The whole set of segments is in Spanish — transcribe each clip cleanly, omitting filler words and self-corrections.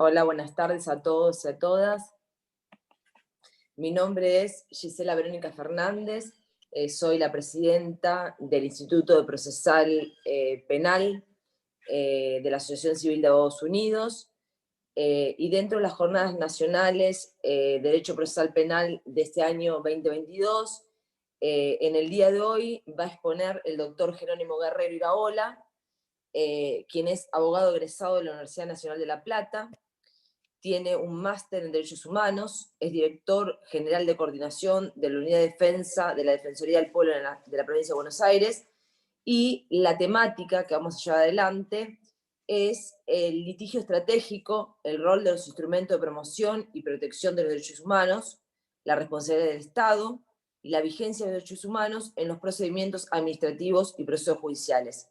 Hola, buenas tardes a todos y a todas. Mi nombre es Gisela Verónica Fernández, soy la presidenta del Instituto de Procesal Penal de la Asociación Civil de Abogados Unidos, y dentro de las jornadas nacionales Derecho Procesal Penal de este año 2022, en el día de hoy va a exponer el doctor Jerónimo Guerrero Iraola, quien es abogado egresado de la Universidad Nacional de La Plata. Tiene un máster en Derechos Humanos, es director general de coordinación de la Unidad de Defensa de la Defensoría del Pueblo de la provincia de Buenos Aires, y la temática que vamos a llevar adelante es el litigio estratégico, el rol de los instrumentos de promoción y protección de los derechos humanos, la responsabilidad del Estado y la vigencia de los derechos humanos en los procedimientos administrativos y procesos judiciales.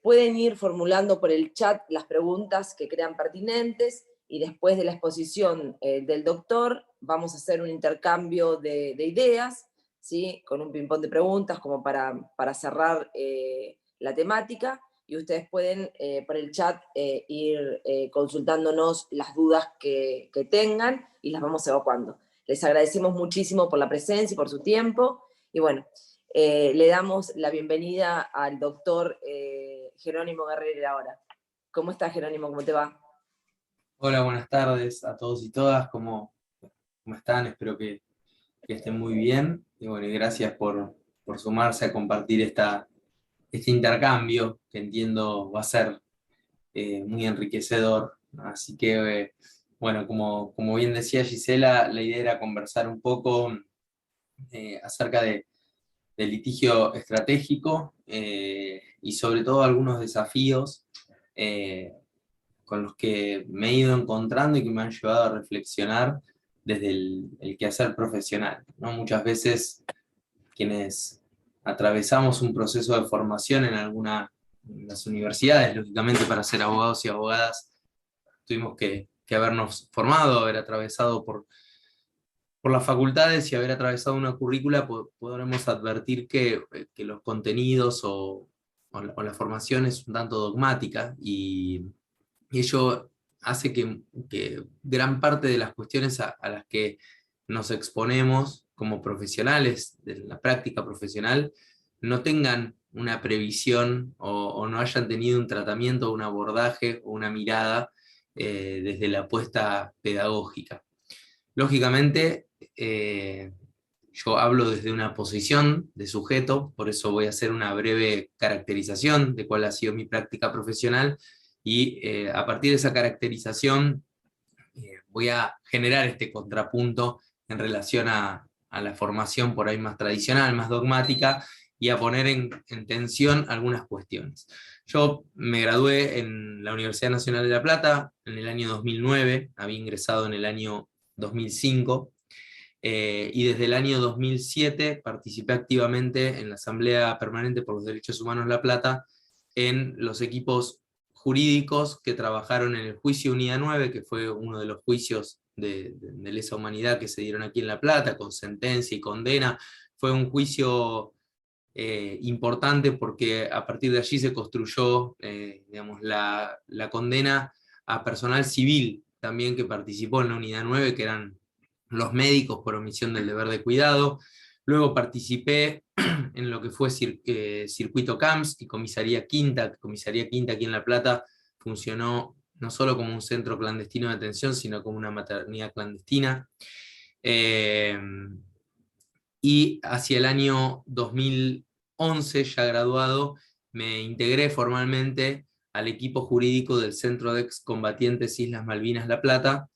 Pueden ir formulando por el chat las preguntas que crean pertinentes, y después de la exposición del doctor vamos a hacer un intercambio de ideas, ¿sí? Con un ping-pong de preguntas como para cerrar la temática, y ustedes pueden por el chat ir consultándonos las dudas que tengan y las vamos evacuando. Les agradecemos muchísimo por la presencia y por su tiempo, y bueno, le damos la bienvenida al doctor Jerónimo Guerrero ahora. ¿Cómo estás, Jerónimo? ¿Cómo te va? Hola, buenas tardes a todos y todas. ¿Cómo están? Espero que estén muy bien. Y bueno, y gracias por sumarse a compartir este intercambio que entiendo va a ser muy enriquecedor. Así que, bueno, como bien decía Gisela, la idea era conversar un poco acerca del litigio estratégico y sobre todo algunos desafíos con los que me he ido encontrando y que me han llevado a reflexionar desde el quehacer profesional, ¿no? Muchas veces quienes atravesamos un proceso de formación en las universidades, lógicamente para ser abogados y abogadas tuvimos que habernos formado, haber atravesado por las facultades y haber atravesado una currícula, podremos advertir que los contenidos o la formación es un tanto dogmática, y ello hace que gran parte de las cuestiones a las que nos exponemos como profesionales de la práctica profesional no tengan una previsión o no hayan tenido un tratamiento, un abordaje o una mirada desde la apuesta pedagógica. Lógicamente, yo hablo desde una posición de sujeto, por eso voy a hacer una breve caracterización de cuál ha sido mi práctica profesional, y a partir de esa caracterización voy a generar este contrapunto en relación a la formación por ahí más tradicional, más dogmática, y a poner en tensión algunas cuestiones. Yo me gradué en la Universidad Nacional de La Plata en el año 2009, había ingresado en el año 2005, y desde el año 2007 participé activamente en la Asamblea Permanente por los Derechos Humanos La Plata, en los equipos jurídicos que trabajaron en el juicio Unidad 9, que fue uno de los juicios de lesa humanidad que se dieron aquí en La Plata, con sentencia y condena. Fue un juicio importante porque a partir de allí se construyó digamos, la condena a personal civil también que participó en la Unidad 9, que eran los médicos por omisión del deber de cuidado. Luego participé en lo que fue Circuito CAMS y Comisaría Quinta. Comisaría Quinta aquí en La Plata funcionó no solo como un centro clandestino de detención, sino como una maternidad clandestina. Y hacia el año 2011, ya graduado, me integré formalmente al equipo jurídico del Centro de Excombatientes Islas Malvinas La Plata,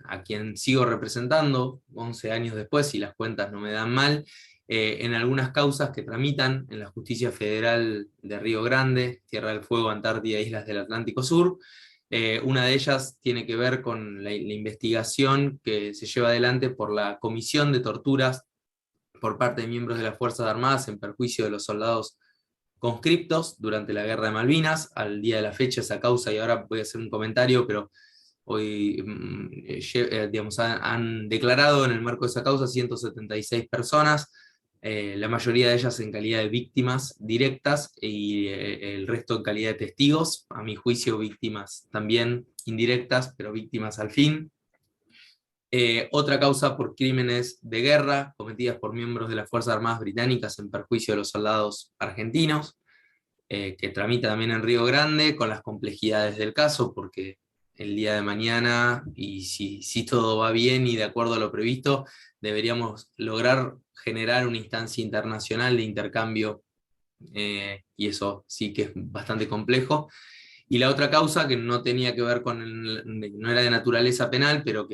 a quien sigo representando 11 años después, si las cuentas no me dan mal, en algunas causas que tramitan en la Justicia Federal de Río Grande, Tierra del Fuego, Antártida e Islas del Atlántico Sur. Una de ellas tiene que ver con la investigación que se lleva adelante por la Comisión de Torturas por parte de miembros de las Fuerzas Armadas en perjuicio de los soldados conscriptos durante la Guerra de Malvinas. Al día de la fecha esa causa, y ahora voy a hacer un comentario, pero hoy digamos, han declarado en el marco de esa causa 176 personas, la mayoría de ellas en calidad de víctimas directas y el resto en calidad de testigos, a mi juicio víctimas también indirectas, pero víctimas al fin. Otra causa por crímenes de guerra cometidas por miembros de las Fuerzas Armadas Británicas en perjuicio de los soldados argentinos, que tramita también en Río Grande, con las complejidades del caso, porque el día de mañana, y si todo va bien y de acuerdo a lo previsto, deberíamos lograr generar una instancia internacional de intercambio, y eso sí que es bastante complejo. Y la otra causa, que no tenía que ver no era de naturaleza penal, pero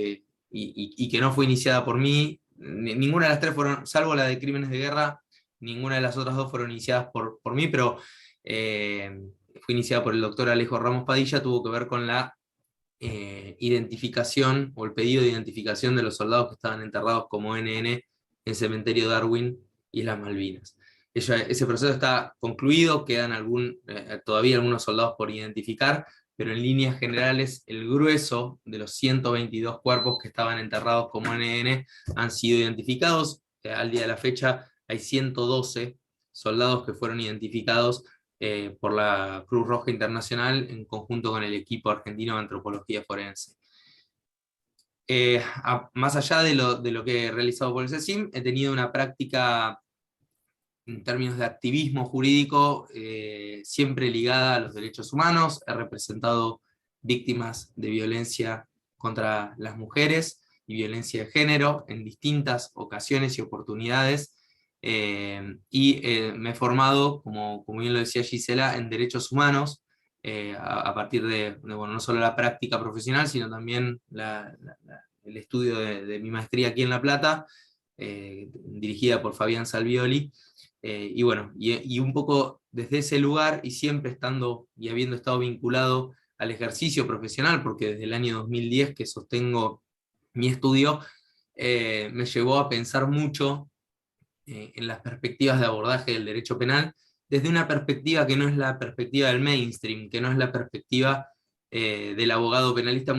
y que no fue iniciada por mí, ninguna de las tres fueron, salvo la de crímenes de guerra, ninguna de las otras dos fueron iniciadas por mí, pero fue iniciada por el doctor Alejo Ramos Padilla, tuvo que ver con la identificación, o el pedido de identificación de los soldados que estaban enterrados como NN en Cementerio Darwin, Islas Malvinas. Ese proceso está concluido, quedan todavía algunos soldados por identificar, pero en líneas generales el grueso de los 122 cuerpos que estaban enterrados como NN han sido identificados. Al día de la fecha hay 112 soldados que fueron identificados por la Cruz Roja Internacional en conjunto con el equipo argentino de antropología forense. Más allá de lo que he realizado por el CECIM, he tenido una práctica en términos de activismo jurídico siempre ligada a los derechos humanos. He representado víctimas de violencia contra las mujeres y violencia de género en distintas ocasiones y oportunidades, me he formado, como bien lo decía Gisela, en derechos humanos, a partir bueno, no solo la práctica profesional, sino también el estudio de mi maestría aquí en La Plata, dirigida por Fabián Salvioli. Y bueno, y un poco desde ese lugar, y siempre estando y habiendo estado vinculado al ejercicio profesional, porque desde el año 2010 que sostengo mi estudio, me llevó a pensar mucho en las perspectivas de abordaje del derecho penal, desde una perspectiva que no es la perspectiva del mainstream, que no es la perspectiva del abogado penalista.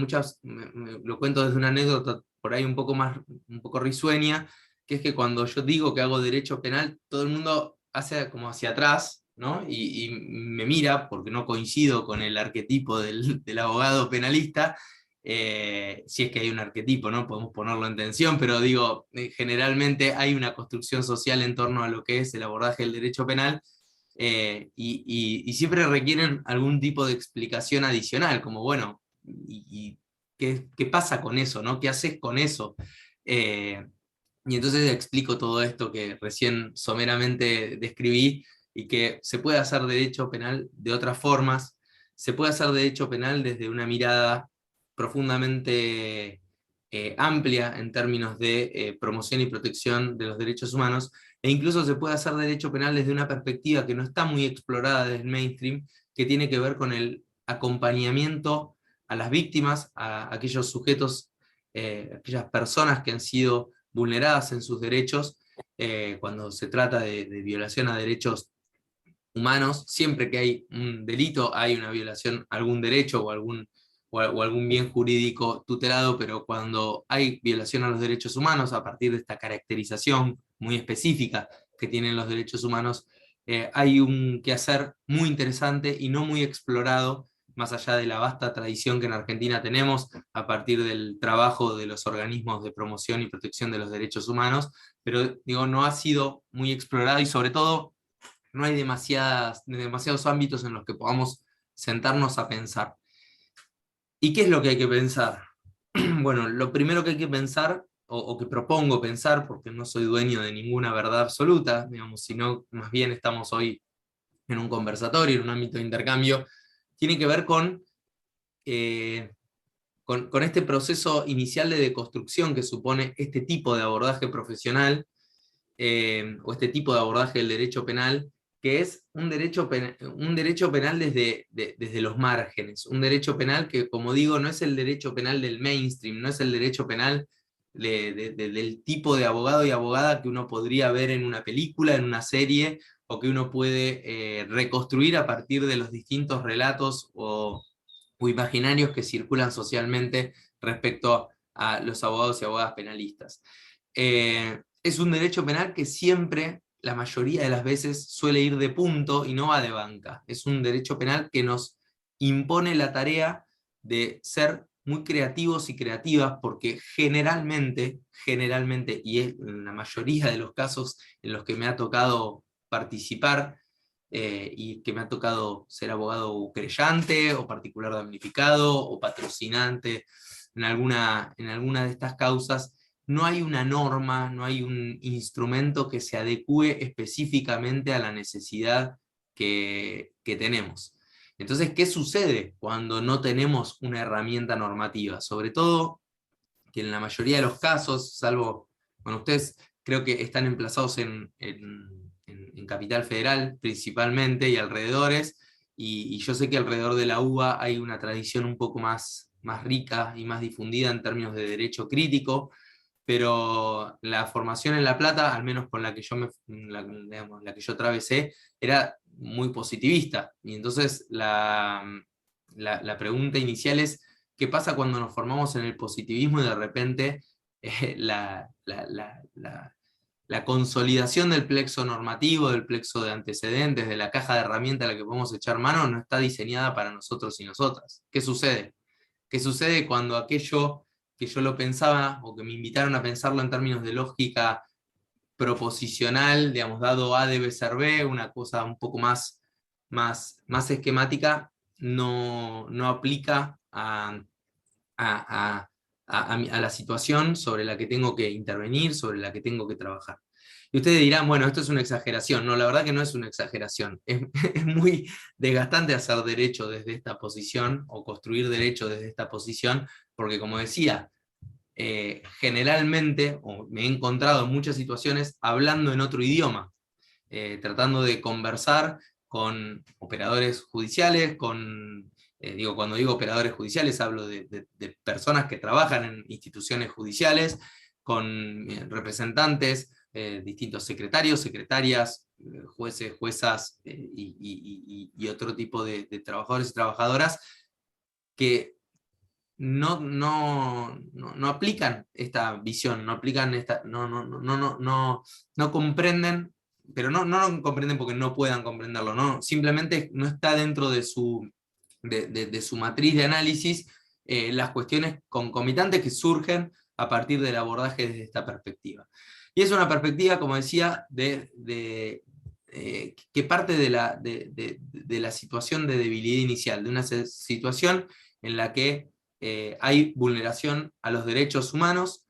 Lo cuento desde una anécdota por ahí un poco risueña, que es que cuando yo digo que hago derecho penal, todo el mundo hace como hacia atrás, ¿no? Y me mira, porque no coincido con el arquetipo del abogado penalista, si es que hay un arquetipo, ¿no? Podemos ponerlo en tensión, pero digo, generalmente hay una construcción social en torno a lo que es el abordaje del derecho penal, y siempre requieren algún tipo de explicación adicional, como bueno, ¿qué pasa con eso, ¿no? ¿Qué haces con eso? Y entonces explico todo esto que recién someramente describí, y que se puede hacer derecho penal de otras formas, se puede hacer derecho penal desde una mirada profundamente amplia en términos de promoción y protección de los derechos humanos, e incluso se puede hacer derecho penal desde una perspectiva que no está muy explorada desde el mainstream, que tiene que ver con el acompañamiento a las víctimas, a aquellos sujetos, aquellas personas que han sido vulneradas en sus derechos, cuando se trata de violación a derechos humanos. Siempre que hay un delito hay una violación a algún derecho o algún bien jurídico tutelado, pero cuando hay violación a los derechos humanos, a partir de esta caracterización muy específica que tienen los derechos humanos, hay un quehacer muy interesante y no muy explorado, más allá de la vasta tradición que en Argentina tenemos a partir del trabajo de los organismos de promoción y protección de los derechos humanos, pero digo, no ha sido muy explorado, y sobre todo no hay demasiados ámbitos en los que podamos sentarnos a pensar. ¿Y qué es lo que hay que pensar? Bueno, lo primero que hay que pensar, o que propongo pensar, porque no soy dueño de ninguna verdad absoluta, digamos, sino más bien estamos hoy en un conversatorio, en un ámbito de intercambio, tiene que ver eh, con este proceso inicial de deconstrucción que supone este tipo de abordaje profesional, o este tipo de abordaje del derecho penal, que es un derecho penal desde los márgenes, un derecho penal que, como digo, no es el derecho penal del mainstream, no es el derecho penal del tipo de abogado y abogada que uno podría ver en una película, en una serie, o que uno puede reconstruir a partir de los distintos relatos o imaginarios que circulan socialmente respecto a los abogados y abogadas penalistas. Es un derecho penal que siempre la mayoría de las veces suele ir de punto y no va de banca. Es un derecho penal que nos impone la tarea de ser muy creativos y creativas, porque generalmente, y en la mayoría de los casos en los que me ha tocado participar, y que me ha tocado ser abogado querellante, o particular damnificado, o patrocinante en alguna de estas causas, no hay una norma, no hay un instrumento que se adecue específicamente a la necesidad que tenemos. Entonces, ¿qué sucede cuando no tenemos una herramienta normativa? Sobre todo, que en la mayoría de los casos, salvo, bueno, ustedes creo que están emplazados en Capital Federal principalmente y alrededores, y yo sé que alrededor de la UBA hay una tradición un poco más rica y más difundida en términos de derecho crítico, pero la formación en La Plata, al menos con la que digamos, la que yo atravesé, era muy positivista. Y entonces la pregunta inicial es, ¿qué pasa cuando nos formamos en el positivismo y de repente la consolidación del plexo normativo, del plexo de antecedentes, de la caja de herramientas a la que podemos echar mano, no está diseñada para nosotros y nosotras? ¿Qué sucede? ¿Qué sucede cuando aquello que yo lo pensaba, o que me invitaron a pensarlo en términos de lógica proposicional, digamos, dado A debe ser B, una cosa un poco más esquemática, no aplica a, a la situación sobre la que tengo que intervenir, sobre la que tengo que trabajar? Y ustedes dirán, bueno, esto es una exageración. No, la verdad que no es una exageración. Es muy desgastante hacer derecho desde esta posición, o construir derecho desde esta posición, porque como decía, generalmente, o me he encontrado en muchas situaciones hablando en otro idioma, tratando de conversar con operadores judiciales, cuando digo operadores judiciales hablo de personas que trabajan en instituciones judiciales, con representantes, distintos secretarios, secretarias, jueces, juezas, y otro tipo de trabajadores y trabajadoras que no aplican esta visión, no aplican esta, no comprenden, pero no lo comprenden porque no puedan comprenderlo, no, simplemente no está dentro de su matriz de análisis, las cuestiones concomitantes que surgen a partir del abordaje desde esta perspectiva. Y es una perspectiva, como decía, que parte de la situación de debilidad inicial, de una situación en la que hay vulneración a los derechos humanos,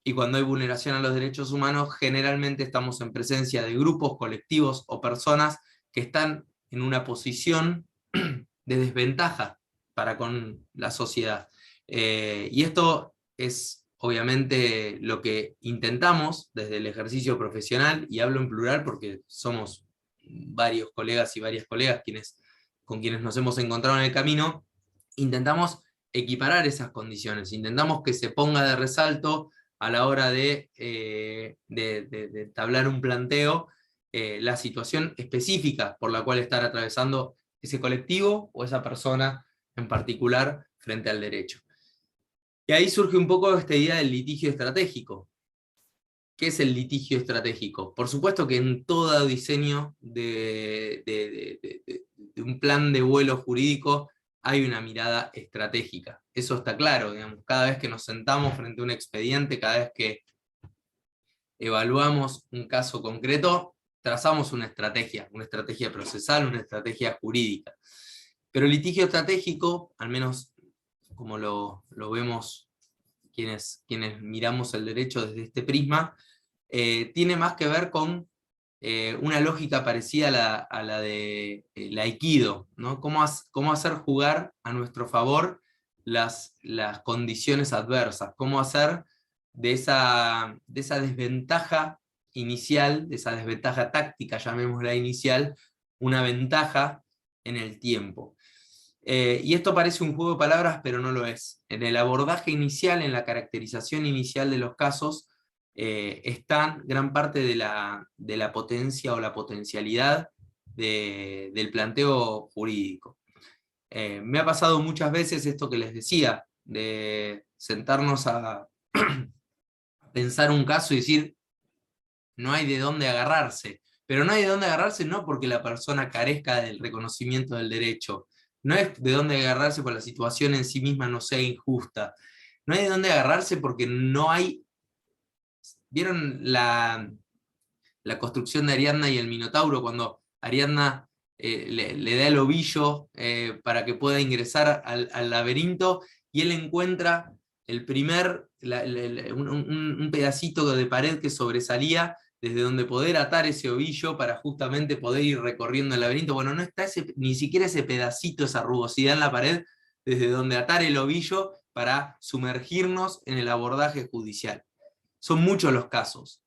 y cuando hay vulneración a los derechos humanos, generalmente estamos en presencia de grupos, colectivos o personas que están en una posición de desventaja para con la sociedad. Y esto es obviamente lo que intentamos desde el ejercicio profesional, y hablo en plural porque somos varios colegas y varias colegas con quienes nos hemos encontrado en el camino. Intentamos equiparar esas condiciones, intentamos que se ponga de resalto a la hora de entablar un planteo, la situación específica por la cual estar atravesando ese colectivo o esa persona en particular frente al derecho. Y ahí surge un poco esta idea del litigio estratégico. ¿Qué es el litigio estratégico? Por supuesto que en todo diseño de un plan de vuelo jurídico hay una mirada estratégica. Eso está claro, digamos, cada vez que nos sentamos frente a un expediente, cada vez que evaluamos un caso concreto, trazamos una estrategia procesal, una estrategia jurídica. Pero el litigio estratégico, al menos como lo vemos quienes miramos el derecho desde este prisma, tiene más que ver con una lógica parecida a la de el aikido, ¿no? Cómo hacer jugar a nuestro favor las condiciones adversas, cómo hacer de esa desventaja inicial, de esa desventaja táctica, llamémosla inicial, una ventaja en el tiempo. Y esto parece un juego de palabras, pero no lo es. En el abordaje inicial, en la caracterización inicial de los casos, está gran parte de la potencia o la potencialidad del planteo jurídico. Me ha pasado muchas veces esto que les decía, de sentarnos a pensar un caso y decir, no hay de dónde agarrarse, Pero no hay de dónde agarrarse, no porque la persona carezca del reconocimiento del derecho, no es de dónde agarrarse porque la situación en sí misma no sea injusta, no hay de dónde agarrarse porque no hay, ¿vieron la construcción de Ariadna y el Minotauro, cuando Ariadna le da el ovillo para que pueda ingresar al laberinto, y él encuentra el primer, un pedacito de pared que sobresalía desde donde poder atar ese ovillo para justamente poder ir recorriendo el laberinto? Bueno, no está ni siquiera ese pedacito, esa rugosidad en la pared, desde donde atar el ovillo para sumergirnos en el abordaje judicial. Son muchos los casos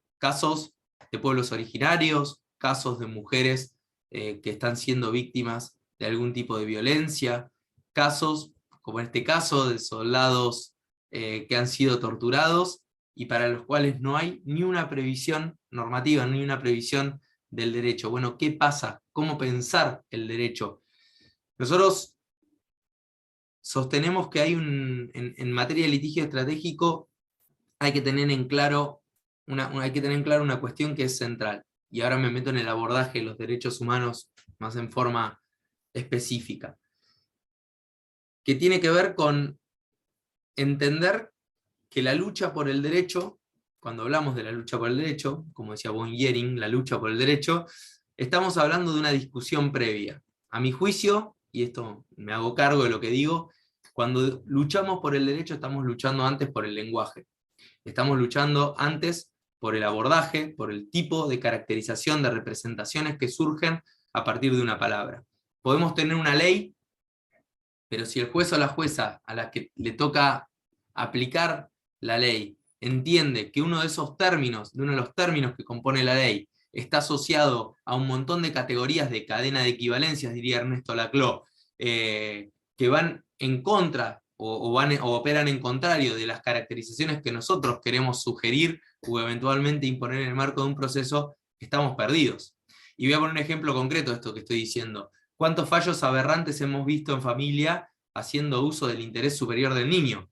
de pueblos originarios, casos de mujeres que están siendo víctimas de algún tipo de violencia, casos, como en este caso, de soldados que han sido torturados y para los cuales no hay ni una previsión normativa, ni una previsión del derecho. Bueno, ¿qué pasa? ¿Cómo pensar el derecho? Nosotros sostenemos que hay en materia de litigio estratégico hay que tener en claro hay que tener en claro una cuestión que es central. Y ahora me meto en el abordaje de los derechos humanos más en forma específica, que tiene que ver con entender que la lucha por el derecho, cuando hablamos de la lucha por el derecho, como decía von Jhering, la lucha por el derecho, estamos hablando de una discusión previa. A mi juicio, y esto me hago cargo de lo que digo, cuando luchamos por el derecho estamos luchando antes por el lenguaje. Estamos luchando antes por el abordaje, por el tipo de caracterización de representaciones que surgen a partir de una palabra. Podemos tener una ley, pero si el juez o la jueza a la que le toca aplicar la ley entiende que uno de esos términos, de uno de los términos que compone la ley, está asociado a un montón de categorías de cadena de equivalencias, diría Ernesto Laclau, que van en contra o operan en contrario de las caracterizaciones que nosotros queremos sugerir o eventualmente imponer en el marco de un proceso, estamos perdidos. Y voy a poner un ejemplo concreto de esto que estoy diciendo. ¿Cuántos fallos aberrantes hemos visto en familia haciendo uso del interés superior del niño?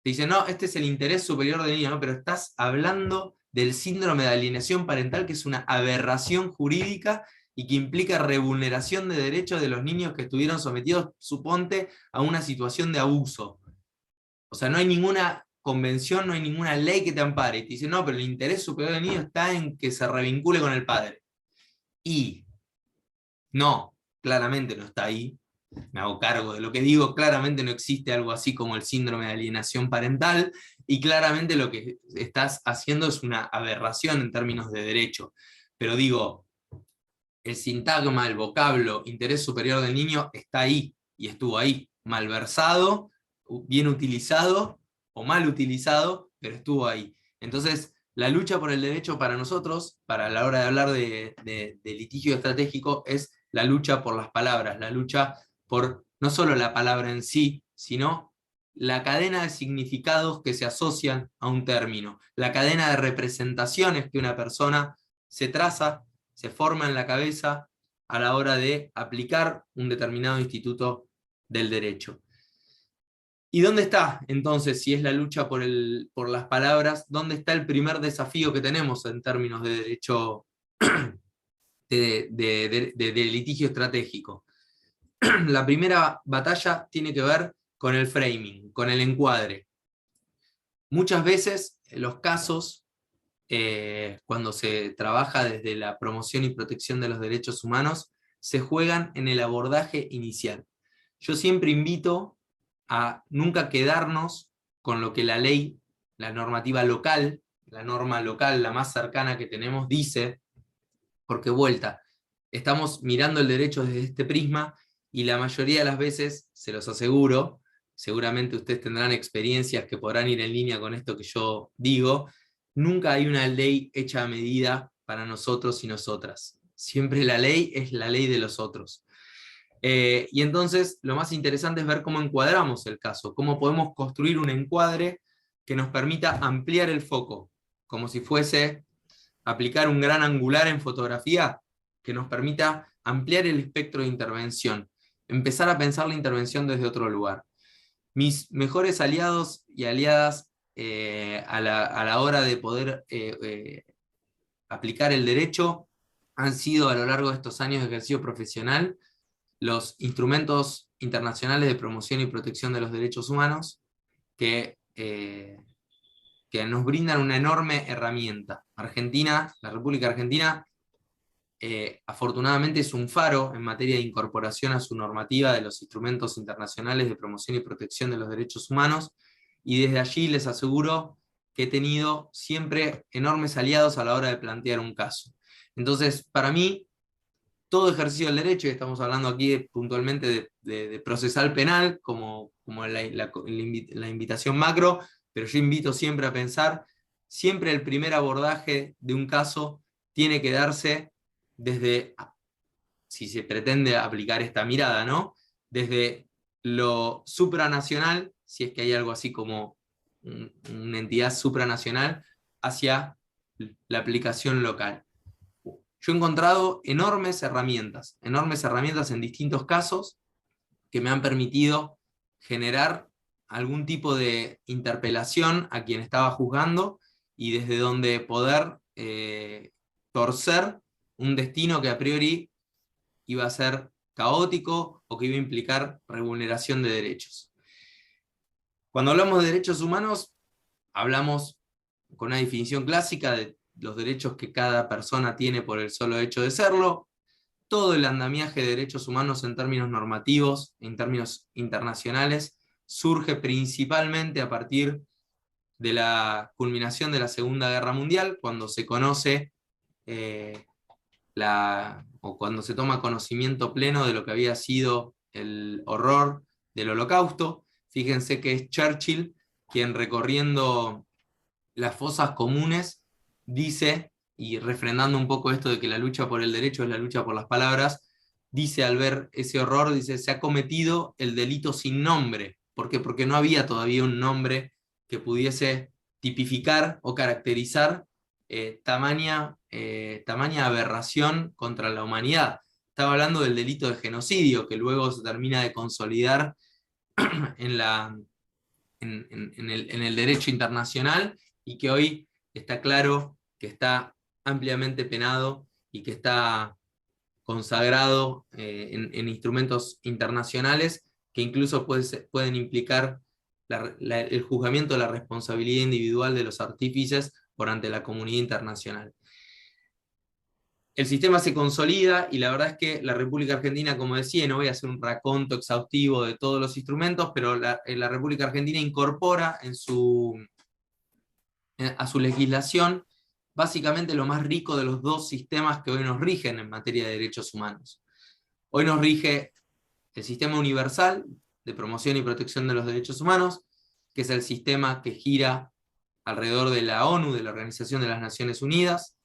Te dicen, no, este es el interés superior del niño, ¿no? Pero estás hablando del síndrome de alienación parental, que es una aberración jurídica y que implica revulneración de derechos de los niños que estuvieron sometidos, suponte, a una situación de abuso. O sea, no hay ninguna convención, no hay ninguna ley que te ampare. Y te dicen, no, pero el interés superior del niño está en que se revincule con el padre. Y no, claramente no está ahí. Me hago cargo de lo que digo, claramente no existe algo así como el síndrome de alienación parental, y claramente lo que estás haciendo es una aberración en términos de derecho. Pero digo, el sintagma, el vocablo, interés superior del niño está ahí, y estuvo ahí, malversado, bien utilizado o mal utilizado, pero estuvo ahí. Entonces, la lucha por el derecho para nosotros, para la hora de hablar de litigio estratégico, es la lucha por las palabras, la lucha por no solo la palabra en sí, sino la cadena de significados que se asocian a un término, la cadena de representaciones que una persona se traza, se forma en la cabeza a la hora de aplicar un determinado instituto del derecho. ¿Y dónde está entonces, si es la lucha por las palabras, dónde está el primer desafío que tenemos en términos de derecho de litigio estratégico? La primera batalla tiene que ver con el framing, con el encuadre. Muchas veces los casos, cuando se trabaja desde la promoción y protección de los derechos humanos, se juegan en el abordaje inicial. Yo siempre invito a nunca quedarnos con lo que la ley, la normativa local, la norma local, la más cercana que tenemos, dice, porque vuelta, estamos mirando el derecho desde este prisma y la mayoría de las veces, se los aseguro, seguramente ustedes tendrán experiencias que podrán ir en línea con esto que yo digo, nunca hay una ley hecha a medida para nosotros y nosotras. Siempre la ley es la ley de los otros. Y entonces lo más interesante es ver cómo encuadramos el caso, cómo podemos construir un encuadre que nos permita ampliar el foco, como si fuese aplicar un gran angular en fotografía que nos permita ampliar el espectro de intervención, empezar a pensar la intervención desde otro lugar. Mis mejores aliados y aliadas a la hora de poder aplicar el derecho han sido a lo largo de estos años de ejercicio profesional los instrumentos internacionales de promoción y protección de los derechos humanos que nos brindan una enorme herramienta. Argentina, la República Argentina, afortunadamente es un faro en materia de incorporación a su normativa de los instrumentos internacionales de promoción y protección de los derechos humanos, y desde allí les aseguro que he tenido siempre enormes aliados a la hora de plantear un caso. Entonces, para mí, todo ejercicio del derecho, y estamos hablando aquí puntualmente de procesal penal, como la invitación macro, pero yo invito siempre a pensar, siempre el primer abordaje de un caso tiene que darse desde, si se pretende aplicar esta mirada, ¿no? Desde lo supranacional, si es que hay algo así como una entidad supranacional, hacia la aplicación local. Yo he encontrado enormes herramientas en distintos casos que me han permitido generar algún tipo de interpelación a quien estaba juzgando y desde donde poder torcer un destino que a priori iba a ser caótico o que iba a implicar revulneración de derechos. Cuando hablamos de derechos humanos, hablamos con una definición clásica de los derechos que cada persona tiene por el solo hecho de serlo. Todo el andamiaje de derechos humanos en términos normativos, en términos internacionales, surge principalmente a partir de la culminación de la Segunda Guerra Mundial, cuando se conoce o cuando se toma conocimiento pleno de lo que había sido el horror del Holocausto. Fíjense que es Churchill quien, recorriendo las fosas comunes, dice, y refrendando un poco esto de que la lucha por el derecho es la lucha por las palabras, dice al ver ese horror, dice, se ha cometido el delito sin nombre. ¿Por qué? Porque no había todavía un nombre que pudiese tipificar o caracterizar tamaña aberración contra la humanidad. Estaba hablando del delito de genocidio, que luego se termina de consolidar en, en el derecho internacional, y que hoy está claro que está ampliamente penado y que está consagrado en instrumentos internacionales que incluso pueden implicar el juzgamiento de la responsabilidad individual de los artífices por ante la comunidad internacional. El sistema se consolida y la verdad es que la República Argentina, como decía, no voy a hacer un raconto exhaustivo de todos los instrumentos, pero la República Argentina incorpora a su legislación básicamente lo más rico de los dos sistemas que hoy nos rigen en materia de derechos humanos. Hoy nos rige el sistema universal de promoción y protección de los derechos humanos, que es el sistema que gira alrededor de la ONU, de la Organización de las Naciones Unidas,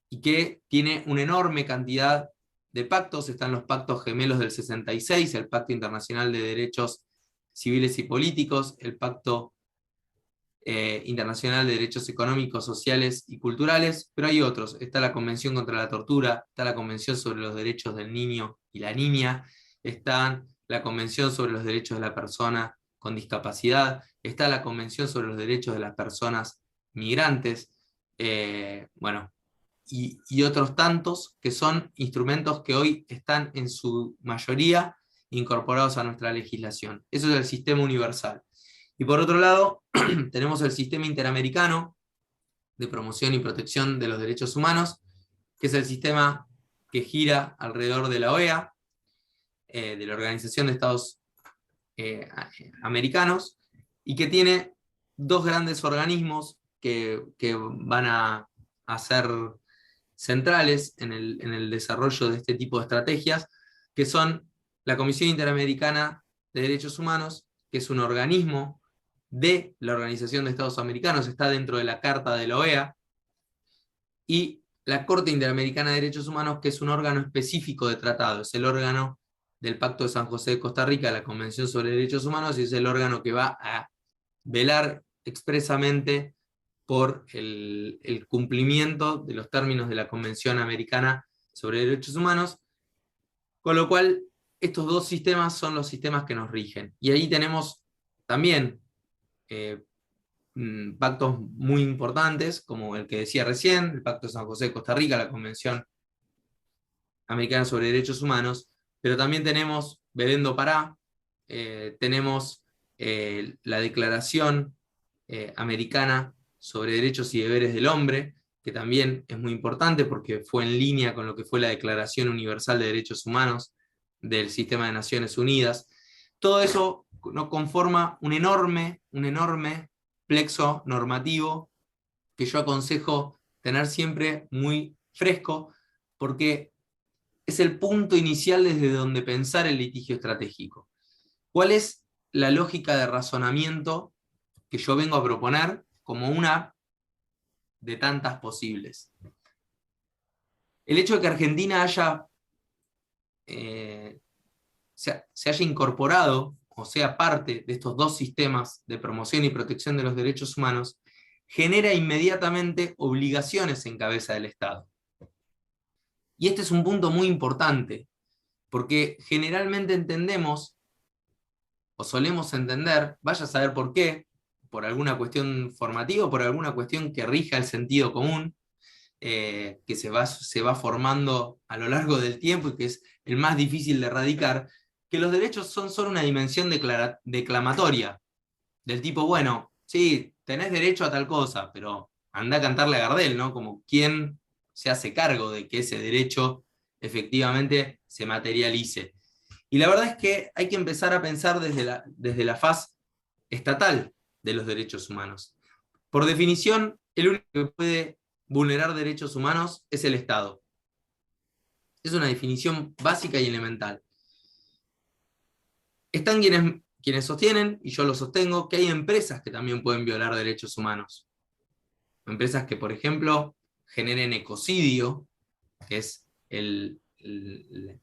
y que tiene una enorme cantidad de pactos. Están los pactos gemelos del 66, el Pacto Internacional de Derechos Civiles y Políticos, el Pacto Internacional de Derechos Económicos, Sociales y Culturales, pero hay otros. Está la Convención contra la Tortura, está la Convención sobre los Derechos del Niño y la Niña, está la Convención sobre los Derechos de la Persona con Discapacidad, está la Convención sobre los Derechos de las Personas Migrantes, bueno, y otros tantos que son instrumentos que hoy están en su mayoría incorporados a nuestra legislación. Eso es el sistema universal. Y por otro lado, tenemos el sistema interamericano de promoción y protección de los derechos humanos, que es el sistema que gira alrededor de la OEA, de la Organización de Estados Americanos, y que tiene dos grandes organismos que van a ser centrales en el desarrollo de este tipo de estrategias, que son la Comisión Interamericana de Derechos Humanos, que es un organismo de la Organización de Estados Americanos, está dentro de la Carta de la OEA, y la Corte Interamericana de Derechos Humanos, que es un órgano específico de tratado, es el órgano del Pacto de San José de Costa Rica, la Convención sobre Derechos Humanos, y es el órgano que va a velar expresamente por el cumplimiento de los términos de la Convención Americana sobre Derechos Humanos, con lo cual estos dos sistemas son los sistemas que nos rigen. Y ahí tenemos también pactos muy importantes, como el que decía recién, el Pacto de San José de Costa Rica, la Convención Americana sobre Derechos Humanos, pero también tenemos Belén do Pará, tenemos la Declaración Americana sobre Derechos y Deberes del Hombre, que también es muy importante porque fue en línea con lo que fue la Declaración Universal de Derechos Humanos del Sistema de Naciones Unidas. Todo eso nos conforma un enorme plexo normativo que yo aconsejo tener siempre muy fresco, porque es el punto inicial desde donde pensar el litigio estratégico. ¿Cuál es la lógica de razonamiento que yo vengo a proponer como una de tantas posibles? El hecho de que Argentina se haya incorporado o sea parte de estos dos sistemas de promoción y protección de los derechos humanos genera inmediatamente obligaciones en cabeza del Estado. Y este es un punto muy importante, porque generalmente entendemos, o solemos entender, vaya a saber por qué, por alguna cuestión formativa, por alguna cuestión que rija el sentido común, que se va formando a lo largo del tiempo y que es el más difícil de erradicar, que los derechos son solo una dimensión declamatoria, del tipo, bueno, sí, tenés derecho a tal cosa, pero anda a cantarle a Gardel, ¿no? Como quién se hace cargo de que ese derecho efectivamente se materialice. Y la verdad es que hay que empezar a pensar desde la faz estatal de los derechos humanos. Por definición, el único que puede vulnerar derechos humanos es el Estado. Es una definición básica y elemental. Están quienes sostienen, y yo lo sostengo, que hay empresas que también pueden violar derechos humanos. Empresas que, por ejemplo, generen ecocidio, que es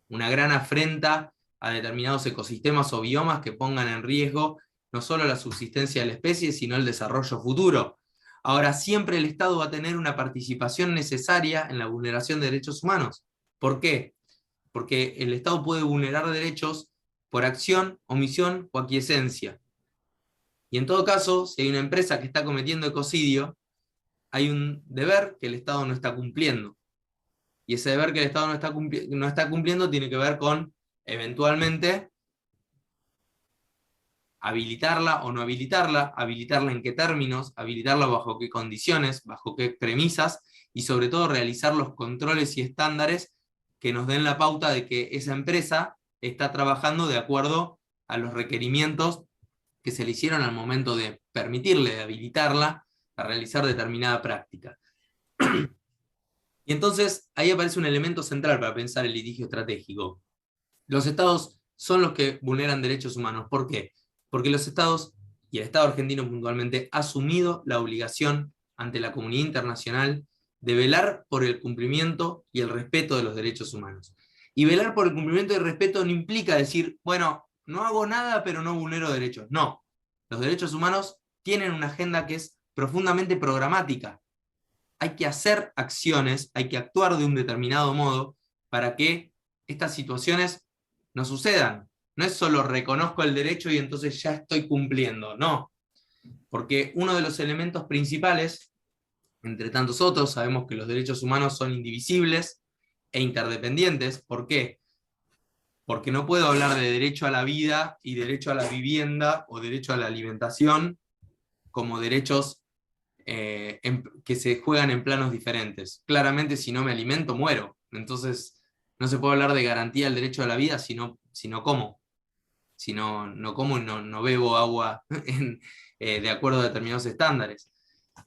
una gran afrenta a determinados ecosistemas o biomas que pongan en riesgo no solo la subsistencia de la especie, sino el desarrollo futuro. Ahora, siempre el Estado va a tener una participación necesaria en la vulneración de derechos humanos. ¿Por qué? Porque el Estado puede vulnerar derechos por acción, omisión o aquiescencia. Y en todo caso, si hay una empresa que está cometiendo ecocidio, hay un deber que el Estado no está cumpliendo. Y ese deber que el Estado no está cumpliendo tiene que ver con, eventualmente, habilitarla o no habilitarla en qué términos, habilitarla bajo qué condiciones, bajo qué premisas, y sobre todo realizar los controles y estándares que nos den la pauta de que esa empresa está trabajando de acuerdo a los requerimientos que se le hicieron al momento de permitirle, de habilitarla a realizar determinada práctica. Y entonces ahí aparece un elemento central para pensar el litigio estratégico. Los estados son los que vulneran derechos humanos. ¿Por qué? Porque los estados, y el Estado argentino puntualmente, ha asumido la obligación ante la comunidad internacional de velar por el cumplimiento y el respeto de los derechos humanos. Y velar por el cumplimiento y el respeto no implica decir, bueno, no hago nada pero no vulnero derechos. No, los derechos humanos tienen una agenda que es profundamente programática. Hay que hacer acciones, hay que actuar de un determinado modo para que estas situaciones no sucedan. No es solo reconozco el derecho y entonces ya estoy cumpliendo, no. Porque uno de los elementos principales, entre tantos otros, sabemos que los derechos humanos son indivisibles e interdependientes. ¿Por qué? Porque no puedo hablar de derecho a la vida y derecho a la vivienda o derecho a la alimentación como derechos que se juegan en planos diferentes. Claramente, si no me alimento, muero. Entonces, no se puede hablar de garantía del derecho a la vida si no como. Si no como, no bebo agua de acuerdo a determinados estándares.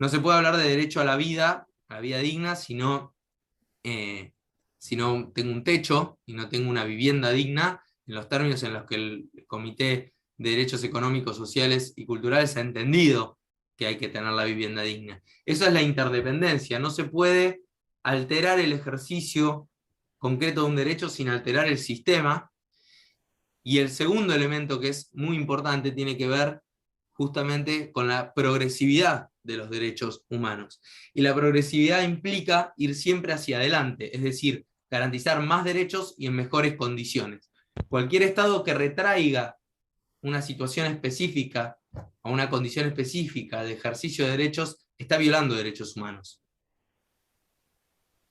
No se puede hablar de derecho a la vida digna, si no tengo un techo y no tengo una vivienda digna, en los términos en los que el Comité de Derechos Económicos, Sociales y Culturales ha entendido que hay que tener la vivienda digna. Esa es la interdependencia. No se puede alterar el ejercicio concreto de un derecho sin alterar el sistema. Y el segundo elemento que es muy importante tiene que ver justamente con la progresividad de los derechos humanos. Y la progresividad implica ir siempre hacia adelante, es decir, garantizar más derechos y en mejores condiciones. Cualquier Estado que retraiga una situación específica o una condición específica de ejercicio de derechos está violando derechos humanos.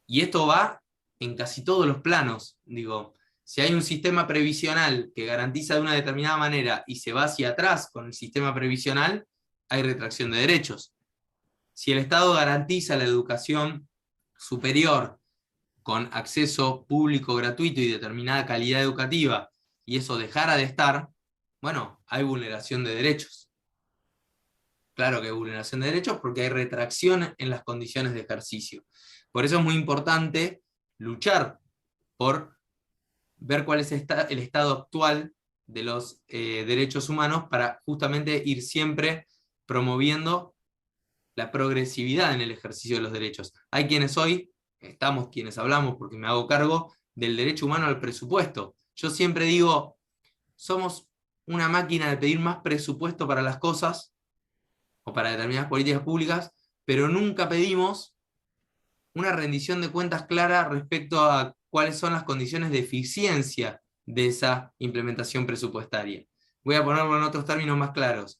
Y esto va en casi todos los planos. Digo, si hay un sistema previsional que garantiza de una determinada manera y se va hacia atrás con el sistema previsional, hay retracción de derechos. Si el Estado garantiza la educación superior con acceso público gratuito y determinada calidad educativa, y eso dejara de estar, bueno, hay vulneración de derechos. Claro que hay vulneración de derechos porque hay retracción en las condiciones de ejercicio. Por eso es muy importante luchar por ver cuál es el estado actual de los derechos humanos para justamente ir siempre promoviendo la progresividad en el ejercicio de los derechos. Hay quienes hoy, estamos quienes hablamos, porque me hago cargo del derecho humano al presupuesto. Yo siempre digo, somos una máquina de pedir más presupuesto para las cosas, o para determinadas políticas públicas, pero nunca pedimos una rendición de cuentas clara respecto a cuáles son las condiciones de eficiencia de esa implementación presupuestaria. Voy a ponerlo en otros términos más claros.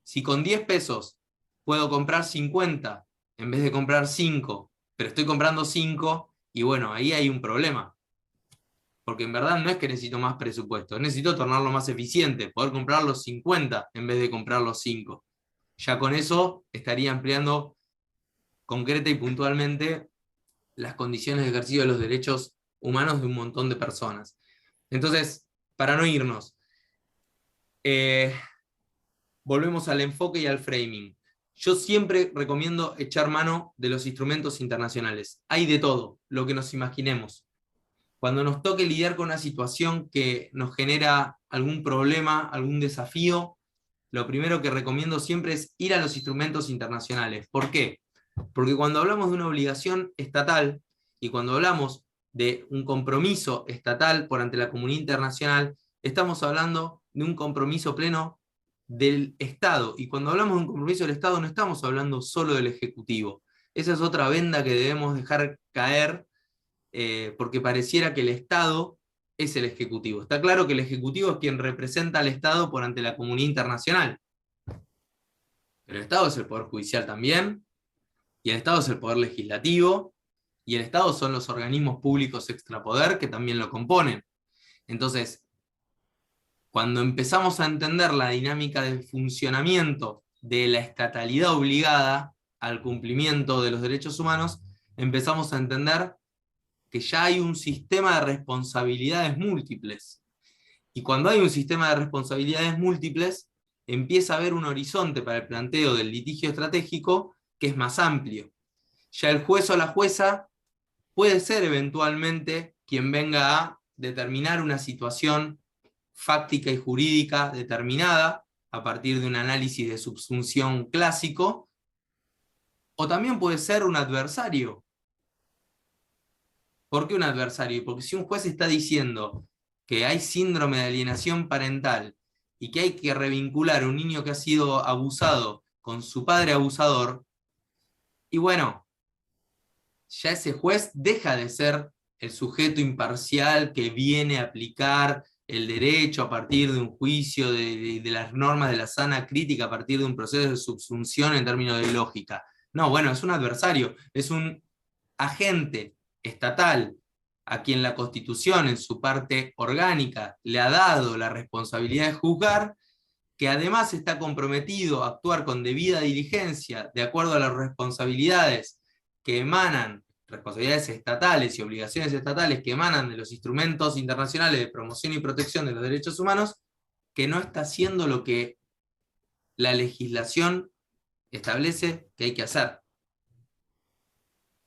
Si con 10 pesos puedo comprar 50 en vez de comprar 5, pero estoy comprando 5, y bueno, ahí hay un problema. Porque en verdad no es que necesito más presupuesto, necesito tornarlo más eficiente, poder comprar los 50 en vez de comprar los 5. Ya con eso estaría ampliando concreta y puntualmente las condiciones de ejercicio de los derechos humanos de un montón de personas. Entonces, para no irnos, volvemos al enfoque y al framing. Yo siempre recomiendo echar mano de los instrumentos internacionales. Hay de todo, lo que nos imaginemos. Cuando nos toque lidiar con una situación que nos genera algún problema, algún desafío, lo primero que recomiendo siempre es ir a los instrumentos internacionales. ¿Por qué? Porque cuando hablamos de una obligación estatal y cuando hablamos de un compromiso estatal por ante la comunidad internacional, estamos hablando de un compromiso pleno del Estado. Y cuando hablamos de un compromiso del Estado no estamos hablando solo del Ejecutivo. Esa es otra venda que debemos dejar caer, porque pareciera que el Estado es el Ejecutivo. Está claro que el Ejecutivo es quien representa al Estado por ante la comunidad internacional. Pero el Estado es el Poder Judicial también, y el Estado es el Poder Legislativo, y el Estado son los organismos públicos extrapoder que también lo componen. Entonces, cuando empezamos a entender la dinámica de funcionamiento de la estatalidad obligada al cumplimiento de los derechos humanos, empezamos a entender que ya hay un sistema de responsabilidades múltiples. Y cuando hay un sistema de responsabilidades múltiples, empieza a haber un horizonte para el planteo del litigio estratégico que es más amplio. Ya el juez o la jueza puede ser eventualmente quien venga a determinar una situación fáctica y jurídica determinada a partir de un análisis de subsunción clásico, o también puede ser un adversario. ¿Por qué un adversario? Porque si un juez está diciendo que hay síndrome de alienación parental y que hay que revincular a un niño que ha sido abusado con su padre abusador, y bueno, ya ese juez deja de ser el sujeto imparcial que viene a aplicar el derecho a partir de un juicio, de las normas de la sana crítica, a partir de un proceso de subsunción en términos de lógica. No, bueno, es un adversario, es un agente estatal a quien la Constitución en su parte orgánica le ha dado la responsabilidad de juzgar, que además está comprometido a actuar con debida diligencia de acuerdo a las responsabilidades que emanan, responsabilidades estatales y obligaciones estatales que emanan de los instrumentos internacionales de promoción y protección de los derechos humanos, que no está haciendo lo que la legislación establece que hay que hacer.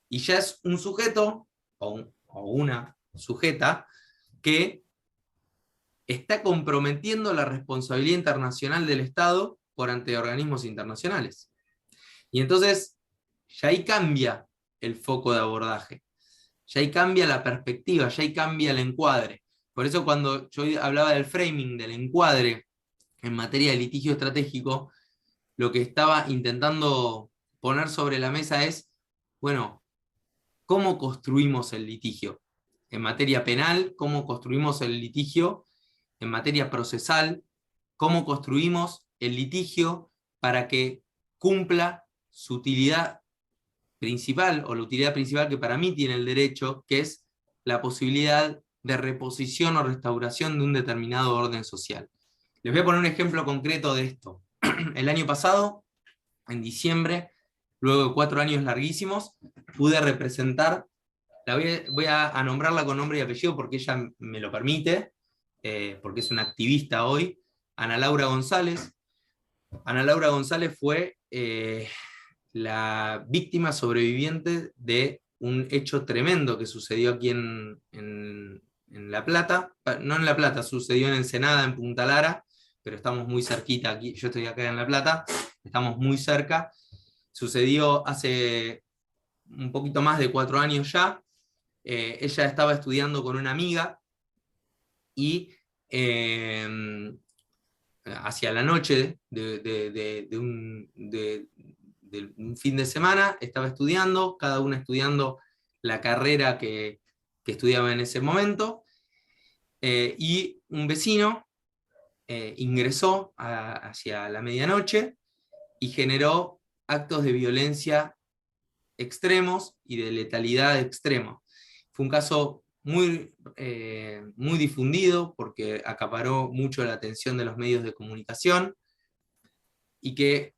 Y ya es un sujeto o una sujeta que está comprometiendo la responsabilidad internacional del Estado por ante organismos internacionales. Y entonces, ya ahí cambia el foco de abordaje, ya ahí cambia la perspectiva, ya ahí cambia el encuadre. Por eso cuando yo hablaba del framing, del encuadre en materia de litigio estratégico, lo que estaba intentando poner sobre la mesa es, bueno, ¿cómo construimos el litigio? En materia penal, ¿cómo construimos el litigio? En materia procesal, ¿cómo construimos el litigio para que cumpla su utilidad principal, o la utilidad principal que para mí tiene el derecho, que es la posibilidad de reposición o restauración de un determinado orden social. Les voy a poner un ejemplo concreto de esto. El año pasado, en diciembre, luego de 4 años larguísimos, pude representar, voy a nombrarla con nombre y apellido porque ella me lo permite, porque es una activista hoy, Ana Laura González. Ana Laura González fue la víctima sobreviviente de un hecho tremendo que sucedió aquí en La Plata, no en La Plata, sucedió en Ensenada, en Punta Lara, pero estamos muy cerquita aquí, yo estoy acá en La Plata, estamos muy cerca, sucedió hace un poquito más de 4 años ya. Ella estaba estudiando con una amiga y hacia la noche de un fin de semana estaba estudiando, cada una estudiando la carrera que estudiaba en ese momento, y un vecino ingresó hacia la medianoche y generó actos de violencia extremos y de letalidad extrema. Fue un caso muy difundido porque acaparó mucho la atención de los medios de comunicación y que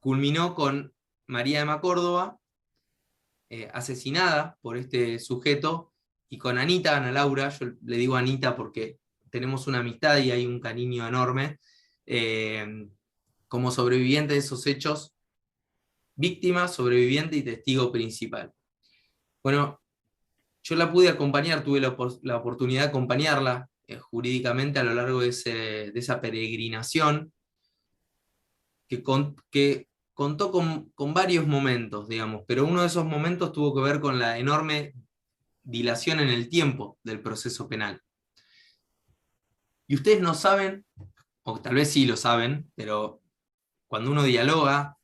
culminó con María Emma Córdoba, asesinada por este sujeto, y con Anita, Ana Laura, yo le digo Anita porque tenemos una amistad y hay un cariño enorme, como sobreviviente de esos hechos, víctima, sobreviviente y testigo principal. Bueno, yo la pude acompañar, tuve la oportunidad de acompañarla jurídicamente a lo largo de esa peregrinación, que contó con varios momentos, digamos, pero uno de esos momentos tuvo que ver con la enorme dilación en el tiempo del proceso penal. Y ustedes no saben, o tal vez sí lo saben, pero cuando uno dialoga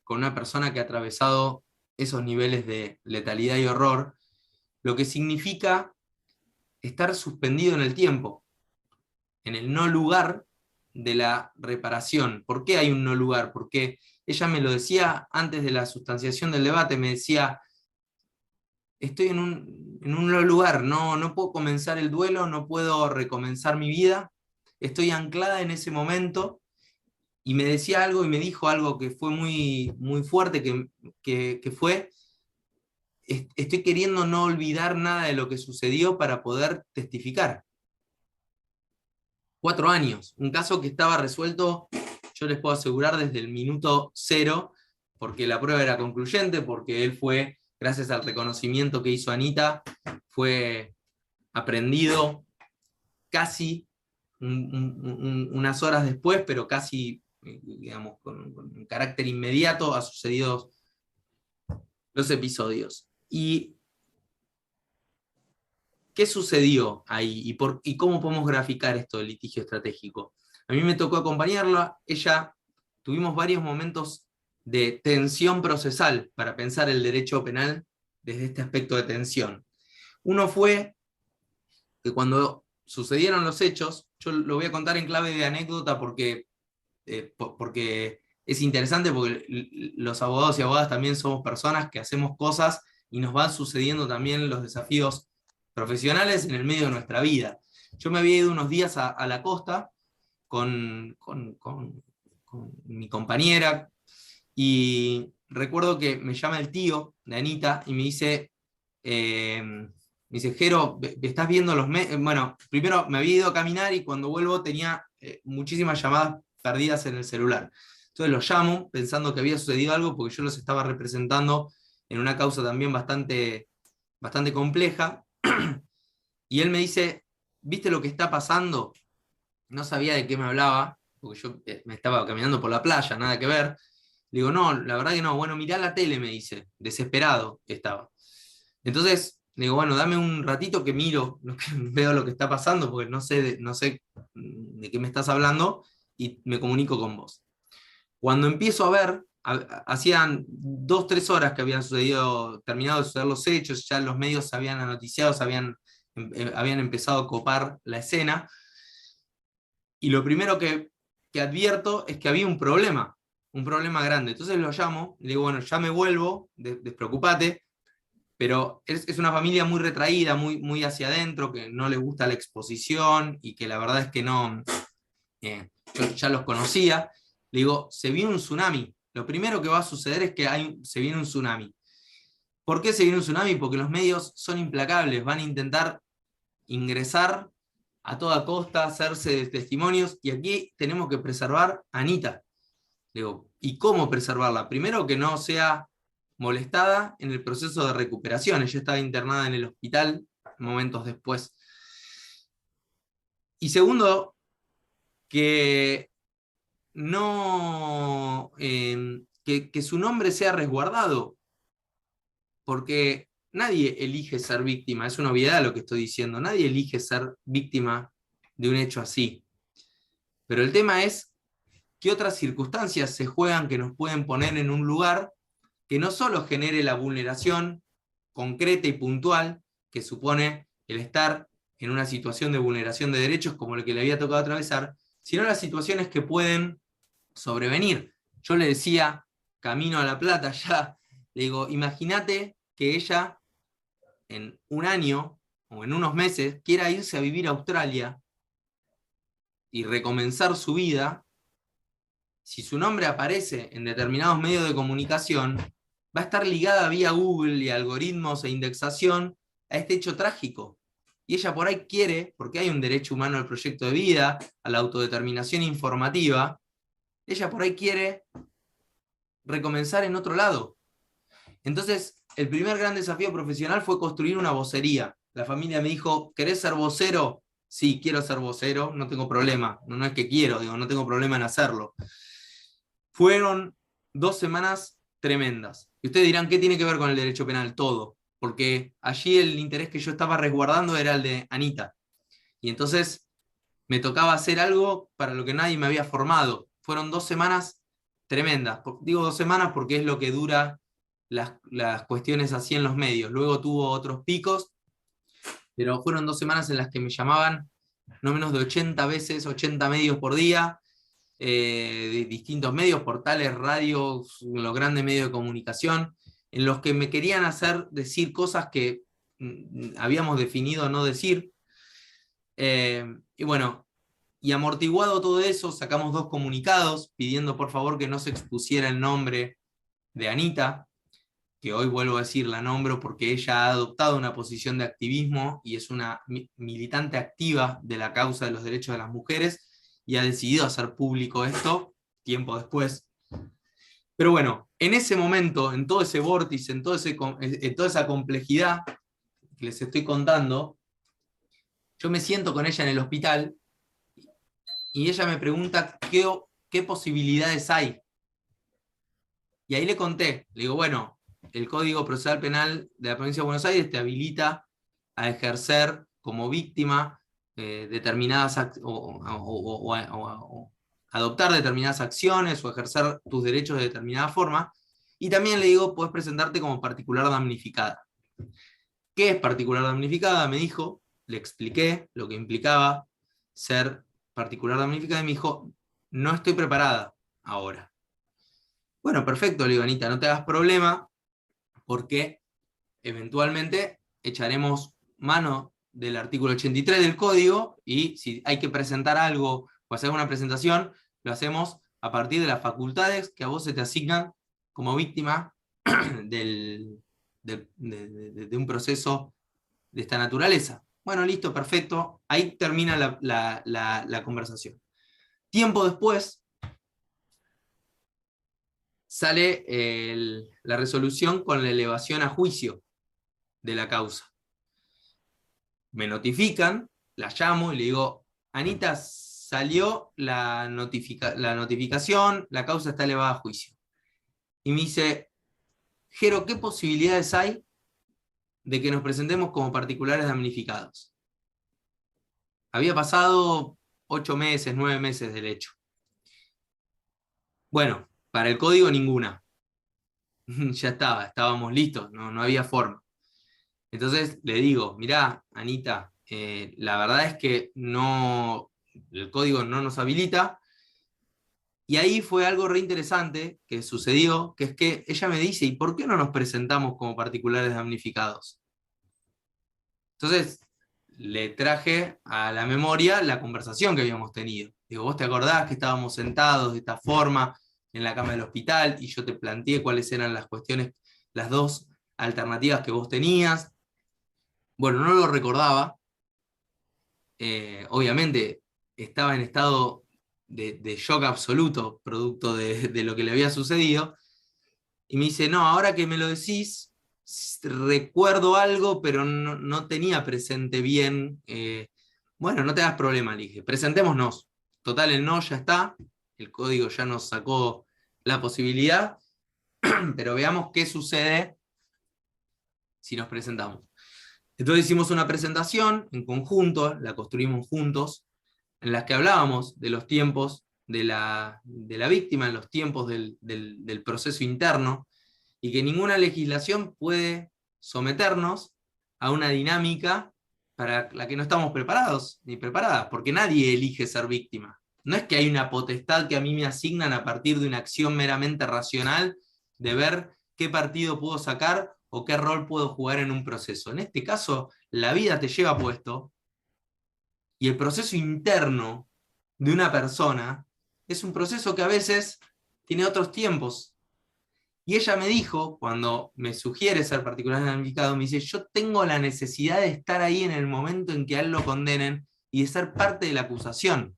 con una persona que ha atravesado esos niveles de letalidad y horror, lo que significa estar suspendido en el tiempo, en el no lugar de la reparación. ¿Por qué hay un no lugar? Porque ella me lo decía antes de la sustanciación del debate, me decía, estoy en un no lugar, no puedo comenzar el duelo, no puedo recomenzar mi vida, estoy anclada en ese momento, y me decía algo y me dijo algo que fue muy fuerte, que fue, estoy queriendo no olvidar nada de lo que sucedió para poder testificar. 4 años, un caso que estaba resuelto, yo les puedo asegurar, desde el minuto 0, porque la prueba era concluyente, porque él fue, gracias al reconocimiento que hizo Anita, fue aprendido casi unas horas después, pero casi, digamos, con carácter inmediato ha sucedido los episodios. ¿Y qué sucedió ahí? ¿Y cómo podemos graficar esto del litigio estratégico? A mí me tocó acompañarla, tuvimos varios momentos de tensión procesal para pensar el derecho penal desde este aspecto de tensión. Uno fue que cuando sucedieron los hechos, yo lo voy a contar en clave de anécdota porque es interesante, porque los abogados y abogadas también somos personas que hacemos cosas y nos van sucediendo también los desafíos profesionales en el medio de nuestra vida. Yo me había ido unos días a la costa con mi compañera, y recuerdo que me llama el tío de Anita y me dice, Jero, ¿estás viendo los medios? Bueno, primero me había ido a caminar y cuando vuelvo tenía muchísimas llamadas perdidas en el celular. Entonces los llamo pensando que había sucedido algo, porque yo los estaba representando en una causa también bastante compleja. Y él me dice, ¿viste lo que está pasando? No sabía de qué me hablaba, porque yo me estaba caminando por la playa, nada que ver. Le digo, no, la verdad que no. Bueno, mirá la tele, me dice, desesperado estaba. Entonces, le digo, bueno, dame un ratito que miro, veo lo que está pasando, porque no sé de qué me estás hablando, y me comunico con vos. Cuando empiezo a ver, hacían 2, 3 horas que habían terminado de suceder los hechos, ya los medios se habían noticiado, habían empezado a copar la escena, y lo primero que advierto es que había un problema grande. Entonces lo llamo, le digo, bueno, ya me vuelvo, despreocupate, pero es una familia muy retraída, muy hacia adentro, que no le gusta la exposición y que la verdad es que no, yo ya los conocía. Le digo, se viene un tsunami. Lo primero que va a suceder es que se viene un tsunami. ¿Por qué se viene un tsunami? Porque los medios son implacables, van a intentar ingresar a toda costa, hacerse de testimonios, y aquí tenemos que preservar a Anita. Digo, ¿y cómo preservarla? Primero, que no sea molestada en el proceso de recuperación. Ella estaba internada en el hospital momentos después. Y segundo, que no que su nombre sea resguardado, porque nadie elige ser víctima, es una obviedad lo que estoy diciendo, nadie elige ser víctima de un hecho así. Pero el tema es qué otras circunstancias se juegan que nos pueden poner en un lugar que no solo genere la vulneración concreta y puntual que supone el estar en una situación de vulneración de derechos como lo que le había tocado atravesar, sino las situaciones que pueden sobrevenir. Yo le decía, camino a La Plata ya, le digo, imagínate que ella en un año o en unos meses quiera irse a vivir a Australia y recomenzar su vida. Si su nombre aparece en determinados medios de comunicación, va a estar ligada vía Google y algoritmos e indexación a este hecho trágico. Y ella por ahí quiere, porque hay un derecho humano al proyecto de vida, a la autodeterminación informativa, ella por ahí quiere recomenzar en otro lado. Entonces, el primer gran desafío profesional fue construir una vocería. La familia me dijo, ¿querés ser vocero? Sí, quiero ser vocero, no tengo problema. No, no es que quiero, digo, no tengo problema en hacerlo. Fueron 2 semanas tremendas. Y ustedes dirán, ¿qué tiene que ver con el derecho penal? Todo. Porque allí el interés que yo estaba resguardando era el de Anita. Y entonces me tocaba hacer algo para lo que nadie me había formado. Fueron 2 semanas tremendas. Digo 2 semanas porque es lo que dura las cuestiones así en los medios. Luego tuvo otros picos, pero fueron 2 semanas en las que me llamaban no menos de 80 veces, 80 medios por día, de distintos medios, portales, radios, los grandes medios de comunicación, en los que me querían hacer decir cosas que habíamos definido no decir. Y bueno, y amortiguado todo eso, sacamos 2 comunicados pidiendo por favor que no se expusiera el nombre de Anita, que hoy vuelvo a decir, la nombro porque ella ha adoptado una posición de activismo y es una militante activa de la causa de los derechos de las mujeres y ha decidido hacer público esto tiempo después. Pero bueno, en ese momento, en todo ese vórtice, en toda esa complejidad que les estoy contando, yo me siento con ella en el hospital y ella me pregunta qué posibilidades hay. Y ahí le conté, le digo, bueno, el Código Procesal Penal de la Provincia de Buenos Aires te habilita a ejercer como víctima determinadas o adoptar determinadas acciones o ejercer tus derechos de determinada forma. Y también le digo, puedes presentarte como particular damnificada. ¿Qué es particular damnificada? Me dijo, le expliqué lo que implicaba ser particular damnificada y me dijo, no estoy preparada ahora. Bueno, perfecto, le digo, Anita, no te hagas problema, porque eventualmente echaremos mano del artículo 83 del código y si hay que presentar algo o hacer una presentación, lo hacemos a partir de las facultades que a vos se te asignan como víctima de un proceso de esta naturaleza. Bueno, listo, perfecto. Ahí termina la conversación. Tiempo después sale la resolución con la elevación a juicio de la causa. Me notifican, la llamo y le digo, Anita, salió la notificación, la causa está elevada a juicio. Y me dice, Jero, ¿qué posibilidades hay de que nos presentemos como particulares damnificados? Había pasado 8 meses, 9 meses del hecho. Bueno, para el código ninguna. Ya estábamos listos, no había forma. Entonces le digo, mirá, Anita, la verdad es que no, el código no nos habilita, Y ahí fue algo re interesante que sucedió, que es que ella me dice, ¿y por qué no nos presentamos como particulares damnificados? Entonces, le traje a la memoria la conversación que habíamos tenido. Digo, ¿vos te acordás que estábamos sentados de esta forma en la cama del hospital y yo te planteé cuáles eran las cuestiones, las dos alternativas que vos tenías? Bueno, no lo recordaba. Obviamente estaba en estado de shock absoluto, producto de lo que le había sucedido. Y me dice, no, ahora que me lo decís, recuerdo algo, pero no tenía presente bien. Bueno, no te hagas problema, le dije, presentémonos. Total, el no ya está, el código ya nos sacó la posibilidad, pero veamos qué sucede si nos presentamos. Entonces hicimos una presentación en conjunto, la construimos juntos, en las que hablábamos de los tiempos de la víctima, en los tiempos del proceso interno, y que ninguna legislación puede someternos a una dinámica para la que no estamos preparados ni preparadas, porque nadie elige ser víctima. No es que hay una potestad que a mí me asignan a partir de una acción meramente racional de ver qué partido puedo sacar o qué rol puedo jugar en un proceso. En este caso, la vida te lleva puesto y el proceso interno de una persona es un proceso que a veces tiene otros tiempos. Y ella me dijo, cuando me sugiere ser particularmente damnificado, me dice, yo tengo la necesidad de estar ahí en el momento en que a él lo condenen y de ser parte de la acusación.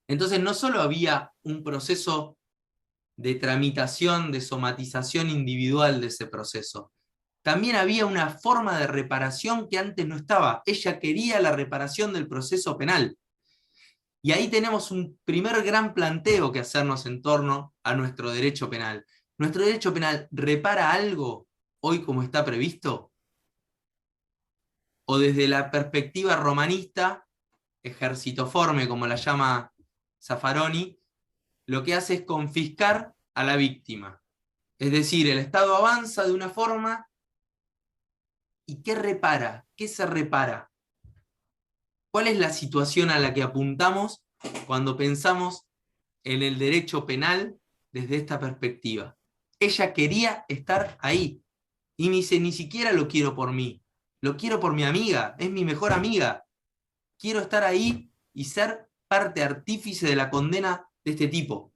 Entonces no solo había un proceso de tramitación, de somatización individual de ese proceso, también había una forma de reparación que antes no estaba. Ella quería la reparación del proceso penal. Y ahí tenemos un primer gran planteo que hacernos en torno a nuestro derecho penal. ¿Nuestro derecho penal repara algo hoy como está previsto? ¿O desde la perspectiva romanista, ejercitoforme, como la llama Zaffaroni, lo que hace es confiscar a la víctima? Es decir, el Estado avanza de una forma y ¿qué repara? ¿Qué se repara? ¿Cuál es la situación a la que apuntamos cuando pensamos en el derecho penal desde esta perspectiva? Ella quería estar ahí. Y me dice, ni siquiera lo quiero por mí, lo quiero por mi amiga, es mi mejor amiga. Quiero estar ahí y ser parte artífice de la condena de este tipo.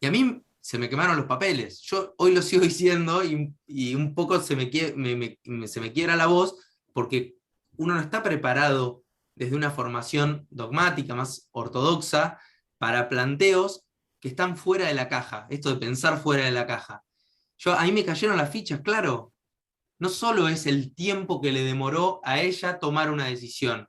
Y a mí se me quemaron los papeles. Yo hoy lo sigo diciendo y un poco se me quiebra la voz porque uno no está preparado desde una formación dogmática más ortodoxa para planteos que están fuera de la caja, esto de pensar fuera de la caja. Ahí me cayeron las fichas, claro. No solo es el tiempo que le demoró a ella tomar una decisión,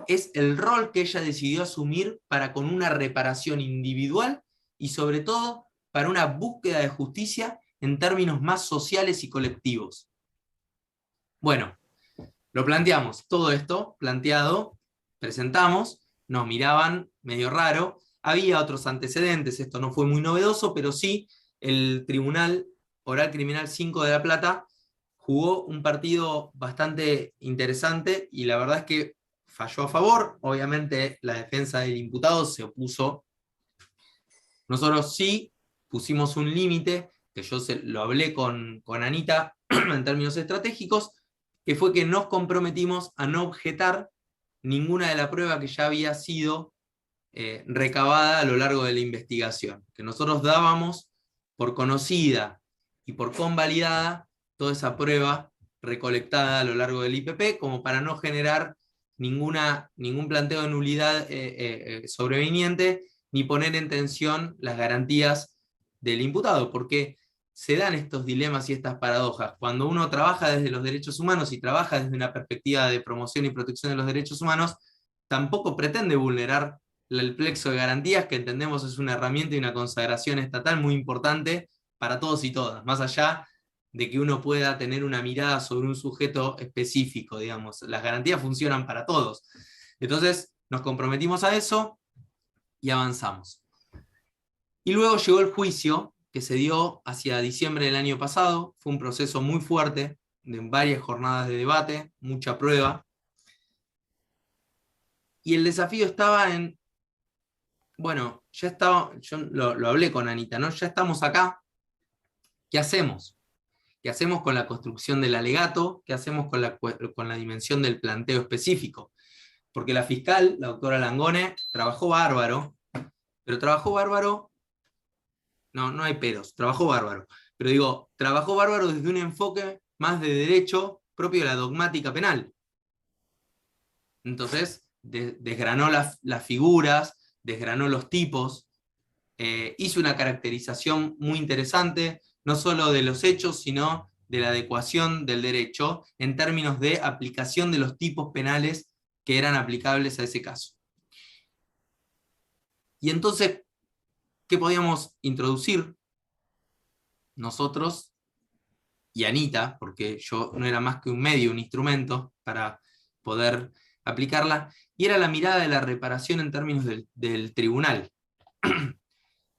es el rol que ella decidió asumir para con una reparación individual y sobre todo para una búsqueda de justicia en términos más sociales y colectivos. Bueno, lo planteamos, todo esto planteado, presentamos, nos miraban medio raro, había otros antecedentes, esto no fue muy novedoso, pero sí el Tribunal Oral Criminal 5 de La Plata jugó un partido bastante interesante y la verdad es que falló a favor. Obviamente la defensa del imputado se opuso. Nosotros sí pusimos un límite, que yo lo hablé con Anita en términos estratégicos, que fue que nos comprometimos a no objetar ninguna de la prueba que ya había sido recabada a lo largo de la investigación, que nosotros dábamos por conocida y por convalidada toda esa prueba recolectada a lo largo del IPP, como para no generar ningún planteo de nulidad sobreviniente, ni poner en tensión las garantías del imputado, porque se dan estos dilemas y estas paradojas. Cuando uno trabaja desde los derechos humanos y trabaja desde una perspectiva de promoción y protección de los derechos humanos, tampoco pretende vulnerar el plexo de garantías, que entendemos es una herramienta y una consagración estatal muy importante para todos y todas, más allá de que uno pueda tener una mirada sobre un sujeto específico, digamos. Las garantías funcionan para todos. Entonces, nos comprometimos a eso y avanzamos. Y luego llegó el juicio, que se dio hacia diciembre del año pasado. Fue un proceso muy fuerte, de varias jornadas de debate, mucha prueba. Y el desafío estaba en bueno, ya estaba, yo lo hablé con Anita, ¿no? Ya estamos acá, ¿qué hacemos? ¿Qué hacemos con la construcción del alegato? ¿Qué hacemos con la dimensión del planteo específico? Porque la fiscal, la doctora Langone, trabajó bárbaro, pero trabajó bárbaro, no hay peros, trabajó bárbaro, pero digo, trabajó bárbaro desde un enfoque más de derecho propio de la dogmática penal. Entonces, desgranó las figuras, desgranó los tipos, hizo una caracterización muy interesante, no solo de los hechos, sino de la adecuación del derecho en términos de aplicación de los tipos penales que eran aplicables a ese caso. Y entonces, ¿qué podíamos introducir nosotros y Anita? Porque yo no era más que un medio, un instrumento para poder aplicarla, y era la mirada de la reparación en términos del tribunal.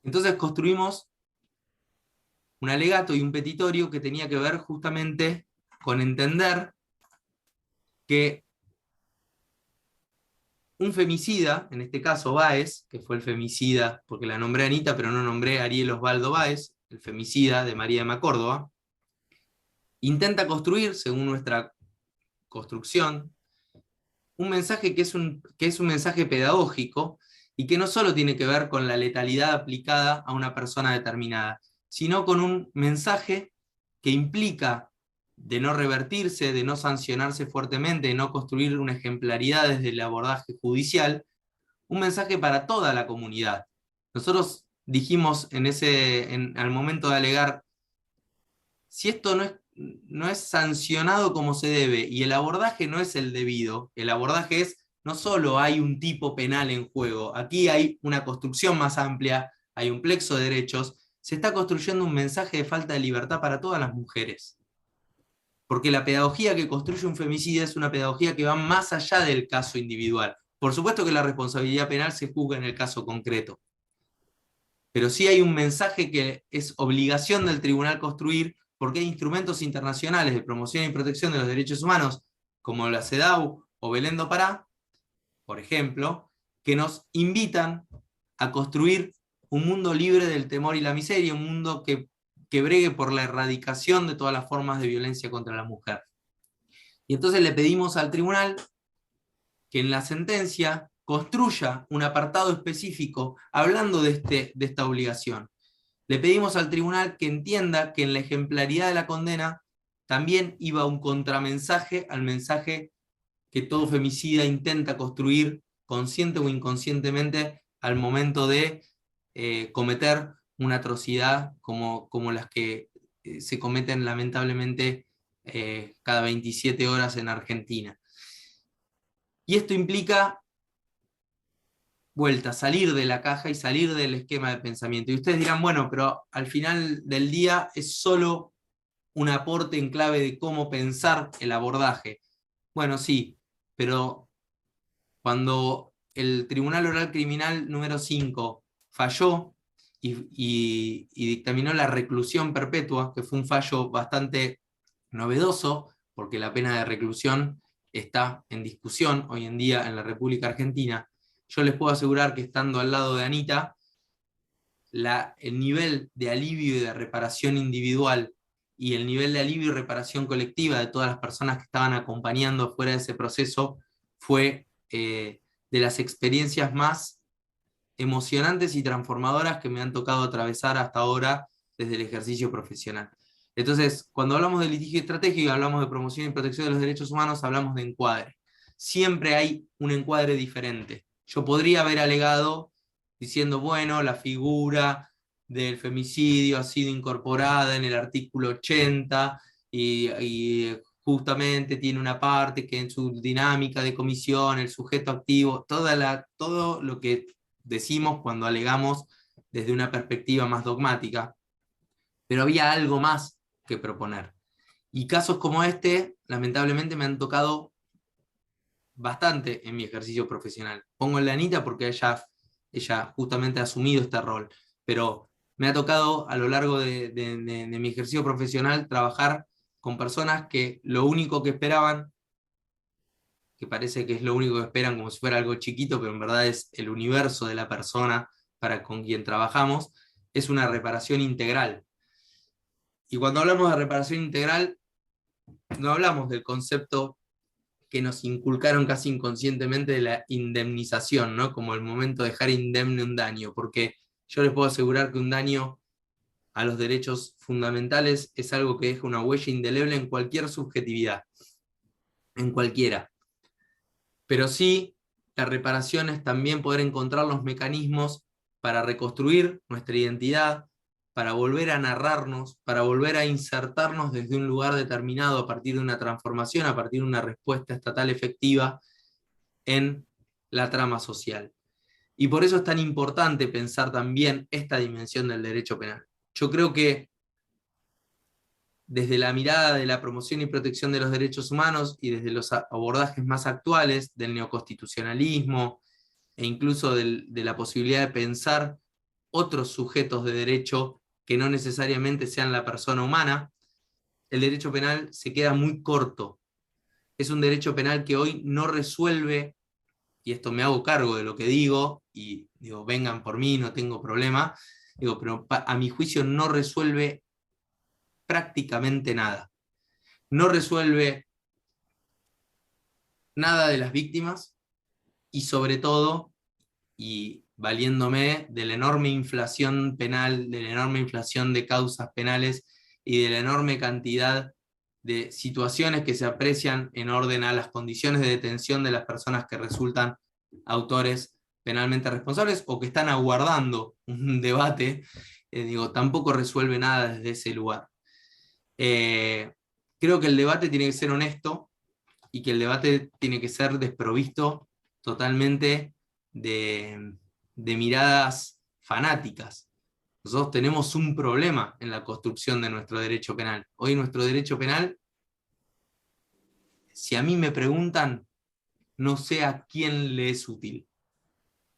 Entonces construimos un alegato y un petitorio que tenía que ver justamente con entender que un femicida, en este caso Báez, que fue el femicida, porque la nombré Anita, pero no nombré a Ariel Osvaldo Báez, el femicida de María Emma Córdoba, intenta construir, según nuestra construcción, un mensaje que es un mensaje pedagógico y que no solo tiene que ver con la letalidad aplicada a una persona determinada, sino con un mensaje que implica de no revertirse, de no sancionarse fuertemente, de no construir una ejemplaridad desde el abordaje judicial, un mensaje para toda la comunidad. Nosotros dijimos al momento de alegar, si esto no es sancionado como se debe y el abordaje no es el debido, el abordaje es, no solo hay un tipo penal en juego, aquí hay una construcción más amplia, hay un plexo de derechos, se está construyendo un mensaje de falta de libertad para todas las mujeres. Porque la pedagogía que construye un femicidio es una pedagogía que va más allá del caso individual. Por supuesto que la responsabilidad penal se juzga en el caso concreto, pero sí hay un mensaje que es obligación del tribunal construir, porque hay instrumentos internacionales de promoción y protección de los derechos humanos, como la CEDAW o Belén do Pará, por ejemplo, que nos invitan a construir un mundo libre del temor y la miseria, un mundo que bregue por la erradicación de todas las formas de violencia contra la mujer. Y entonces le pedimos al tribunal que en la sentencia construya un apartado específico hablando de esta obligación. Le pedimos al tribunal que entienda que en la ejemplaridad de la condena también iba un contramensaje al mensaje que todo femicida intenta construir consciente o inconscientemente al momento de cometer una atrocidad como las que se cometen lamentablemente cada 27 horas en Argentina. Y esto implica vuelta, salir de la caja y salir del esquema de pensamiento. Y ustedes dirán, bueno, pero al final del día es solo un aporte en clave de cómo pensar el abordaje. Bueno, sí, pero cuando el Tribunal Oral Criminal número 5 falló y dictaminó la reclusión perpetua, que fue un fallo bastante novedoso, porque la pena de reclusión está en discusión hoy en día en la República Argentina, yo les puedo asegurar que estando al lado de Anita, el nivel de alivio y de reparación individual y el nivel de alivio y reparación colectiva de todas las personas que estaban acompañando fuera de ese proceso fue de las experiencias más emocionantes y transformadoras que me han tocado atravesar hasta ahora desde el ejercicio profesional. Entonces, cuando hablamos de litigio estratégico y hablamos de promoción y protección de los derechos humanos, hablamos de encuadre. Siempre hay un encuadre diferente. Yo podría haber alegado diciendo, bueno, la figura del femicidio ha sido incorporada en el artículo 80 y justamente tiene una parte que en su dinámica de comisión, el sujeto activo, todo lo que decimos cuando alegamos desde una perspectiva más dogmática, pero había algo más que proponer. Y casos como este, lamentablemente, me han tocado bastante en mi ejercicio profesional. Pongo en la Anita porque ella justamente ha asumido este rol, pero me ha tocado a lo largo de mi ejercicio profesional trabajar con personas que lo único que esperaban que parece que es lo único que esperan como si fuera algo chiquito, pero en verdad es el universo de la persona con quien trabajamos, es una reparación integral. Y cuando hablamos de reparación integral, no hablamos del concepto que nos inculcaron casi inconscientemente de la indemnización, ¿no? Como el momento de dejar indemne un daño, porque yo les puedo asegurar que un daño a los derechos fundamentales es algo que deja una huella indeleble en cualquier subjetividad, en cualquiera. Pero sí, la reparación es también poder encontrar los mecanismos para reconstruir nuestra identidad, para volver a narrarnos, para volver a insertarnos desde un lugar determinado a partir de una transformación, a partir de una respuesta estatal efectiva en la trama social. Y por eso es tan importante pensar también esta dimensión del derecho penal. Yo creo que desde la mirada de la promoción y protección de los derechos humanos y desde los abordajes más actuales del neoconstitucionalismo e incluso de la posibilidad de pensar otros sujetos de derecho que no necesariamente sean la persona humana, el derecho penal se queda muy corto. Es un derecho penal que hoy no resuelve, y esto me hago cargo de lo que digo, y digo, vengan por mí, no tengo problema, digo, pero a mi juicio no resuelve prácticamente nada. No resuelve nada de las víctimas y sobre todo, y valiéndome de la enorme inflación penal, de la enorme inflación de causas penales y de la enorme cantidad de situaciones que se aprecian en orden a las condiciones de detención de las personas que resultan autores penalmente responsables o que están aguardando un debate, digo, tampoco resuelve nada desde ese lugar. Creo que el debate tiene que ser honesto y que el debate tiene que ser desprovisto totalmente de miradas fanáticas. Nosotros tenemos un problema en la construcción de nuestro derecho penal. Hoy nuestro derecho penal, si a mí me preguntan, no sé a quién le es útil.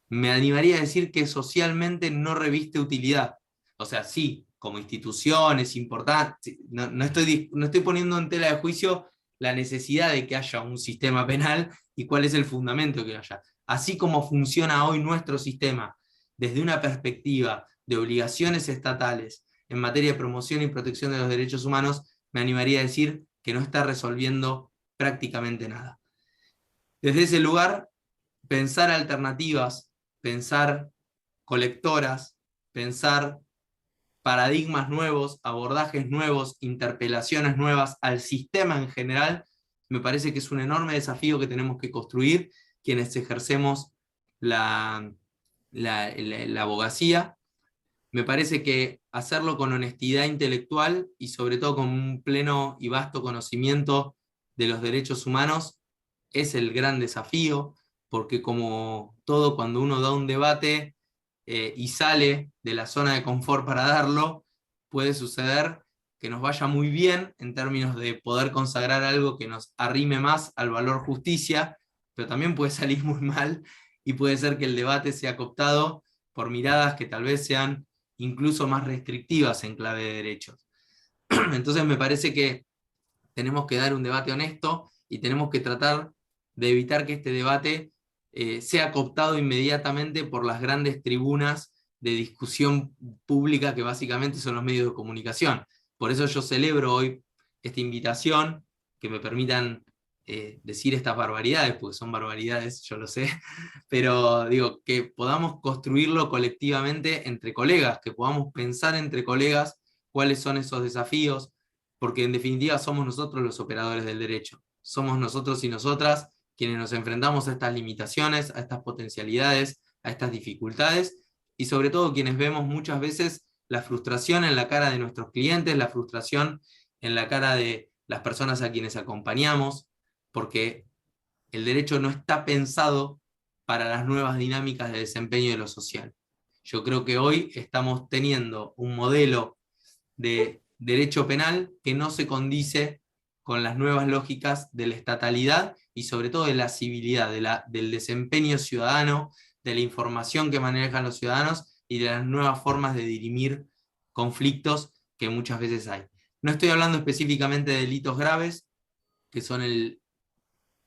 Me animaría a decir que socialmente no reviste utilidad. O sea, sí, como institución es importante. No estoy poniendo en tela de juicio la necesidad de que haya un sistema penal y cuál es el fundamento que haya. Así como funciona hoy nuestro sistema, desde una perspectiva de obligaciones estatales en materia de promoción y protección de los derechos humanos, me animaría a decir que no está resolviendo prácticamente nada. Desde ese lugar, pensar alternativas, pensar colectoras, pensar paradigmas nuevos, abordajes nuevos, interpelaciones nuevas al sistema en general, me parece que es un enorme desafío que tenemos que construir quienes ejercemos la abogacía. Me parece que hacerlo con honestidad intelectual y sobre todo con un pleno y vasto conocimiento de los derechos humanos es el gran desafío, porque como todo, cuando uno da un debate y sale de la zona de confort para darlo, puede suceder que nos vaya muy bien en términos de poder consagrar algo que nos arrime más al valor justicia, pero también puede salir muy mal y puede ser que el debate sea cooptado por miradas que tal vez sean incluso más restrictivas en clave de derechos. Entonces me parece que tenemos que dar un debate honesto y tenemos que tratar de evitar que este debate sea cooptado inmediatamente por las grandes tribunas de discusión pública que básicamente son los medios de comunicación. Por eso yo celebro hoy esta invitación, que me permitan decir estas barbaridades, porque son barbaridades, yo lo sé, pero digo, que podamos construirlo colectivamente entre colegas, que podamos pensar entre colegas cuáles son esos desafíos, porque en definitiva somos nosotros los operadores del derecho, somos nosotros y nosotras quienes nos enfrentamos a estas limitaciones, a estas potencialidades, a estas dificultades, y sobre todo quienes vemos muchas veces la frustración en la cara de nuestros clientes, la frustración en la cara de las personas a quienes acompañamos, porque el derecho no está pensado para las nuevas dinámicas de desempeño de lo social. Yo creo que hoy estamos teniendo un modelo de derecho penal que no se condice con las nuevas lógicas de la estatalidad y sobre todo de la civilidad, del desempeño ciudadano, de la información que manejan los ciudadanos y de las nuevas formas de dirimir conflictos que muchas veces hay. No estoy hablando específicamente de delitos graves, que son el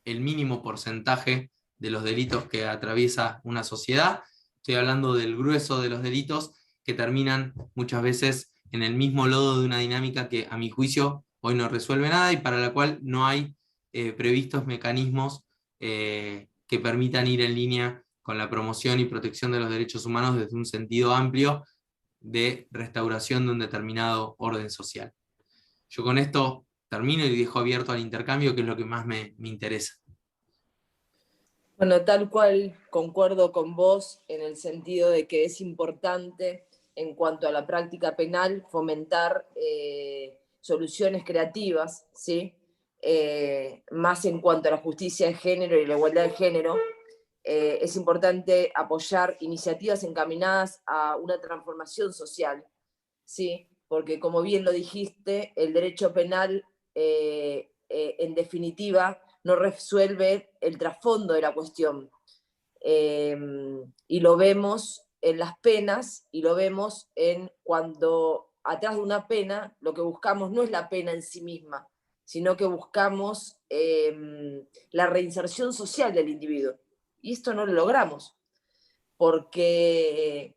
el mínimo porcentaje de los delitos que atraviesa una sociedad. Estoy hablando del grueso de los delitos que terminan muchas veces en el mismo lodo de una dinámica que, a mi juicio, hoy no resuelve nada y para la cual no hay previstos mecanismos que permitan ir en línea con la promoción y protección de los derechos humanos desde un sentido amplio de restauración de un determinado orden social. Yo con esto termino y dejo abierto al intercambio, que es lo que más me interesa. Bueno, tal cual concuerdo con vos en el sentido de que es importante en cuanto a la práctica penal fomentar soluciones creativas, ¿sí? Más en cuanto a la justicia de género y la igualdad de género. Es importante apoyar iniciativas encaminadas a una transformación social, ¿sí? Porque como bien lo dijiste, el derecho penal en definitiva no resuelve el trasfondo de la cuestión. Y lo vemos en las penas y lo vemos en cuando atrás de una pena lo que buscamos no es la pena en sí misma, sino que buscamos la reinserción social del individuo. Y esto no lo logramos, porque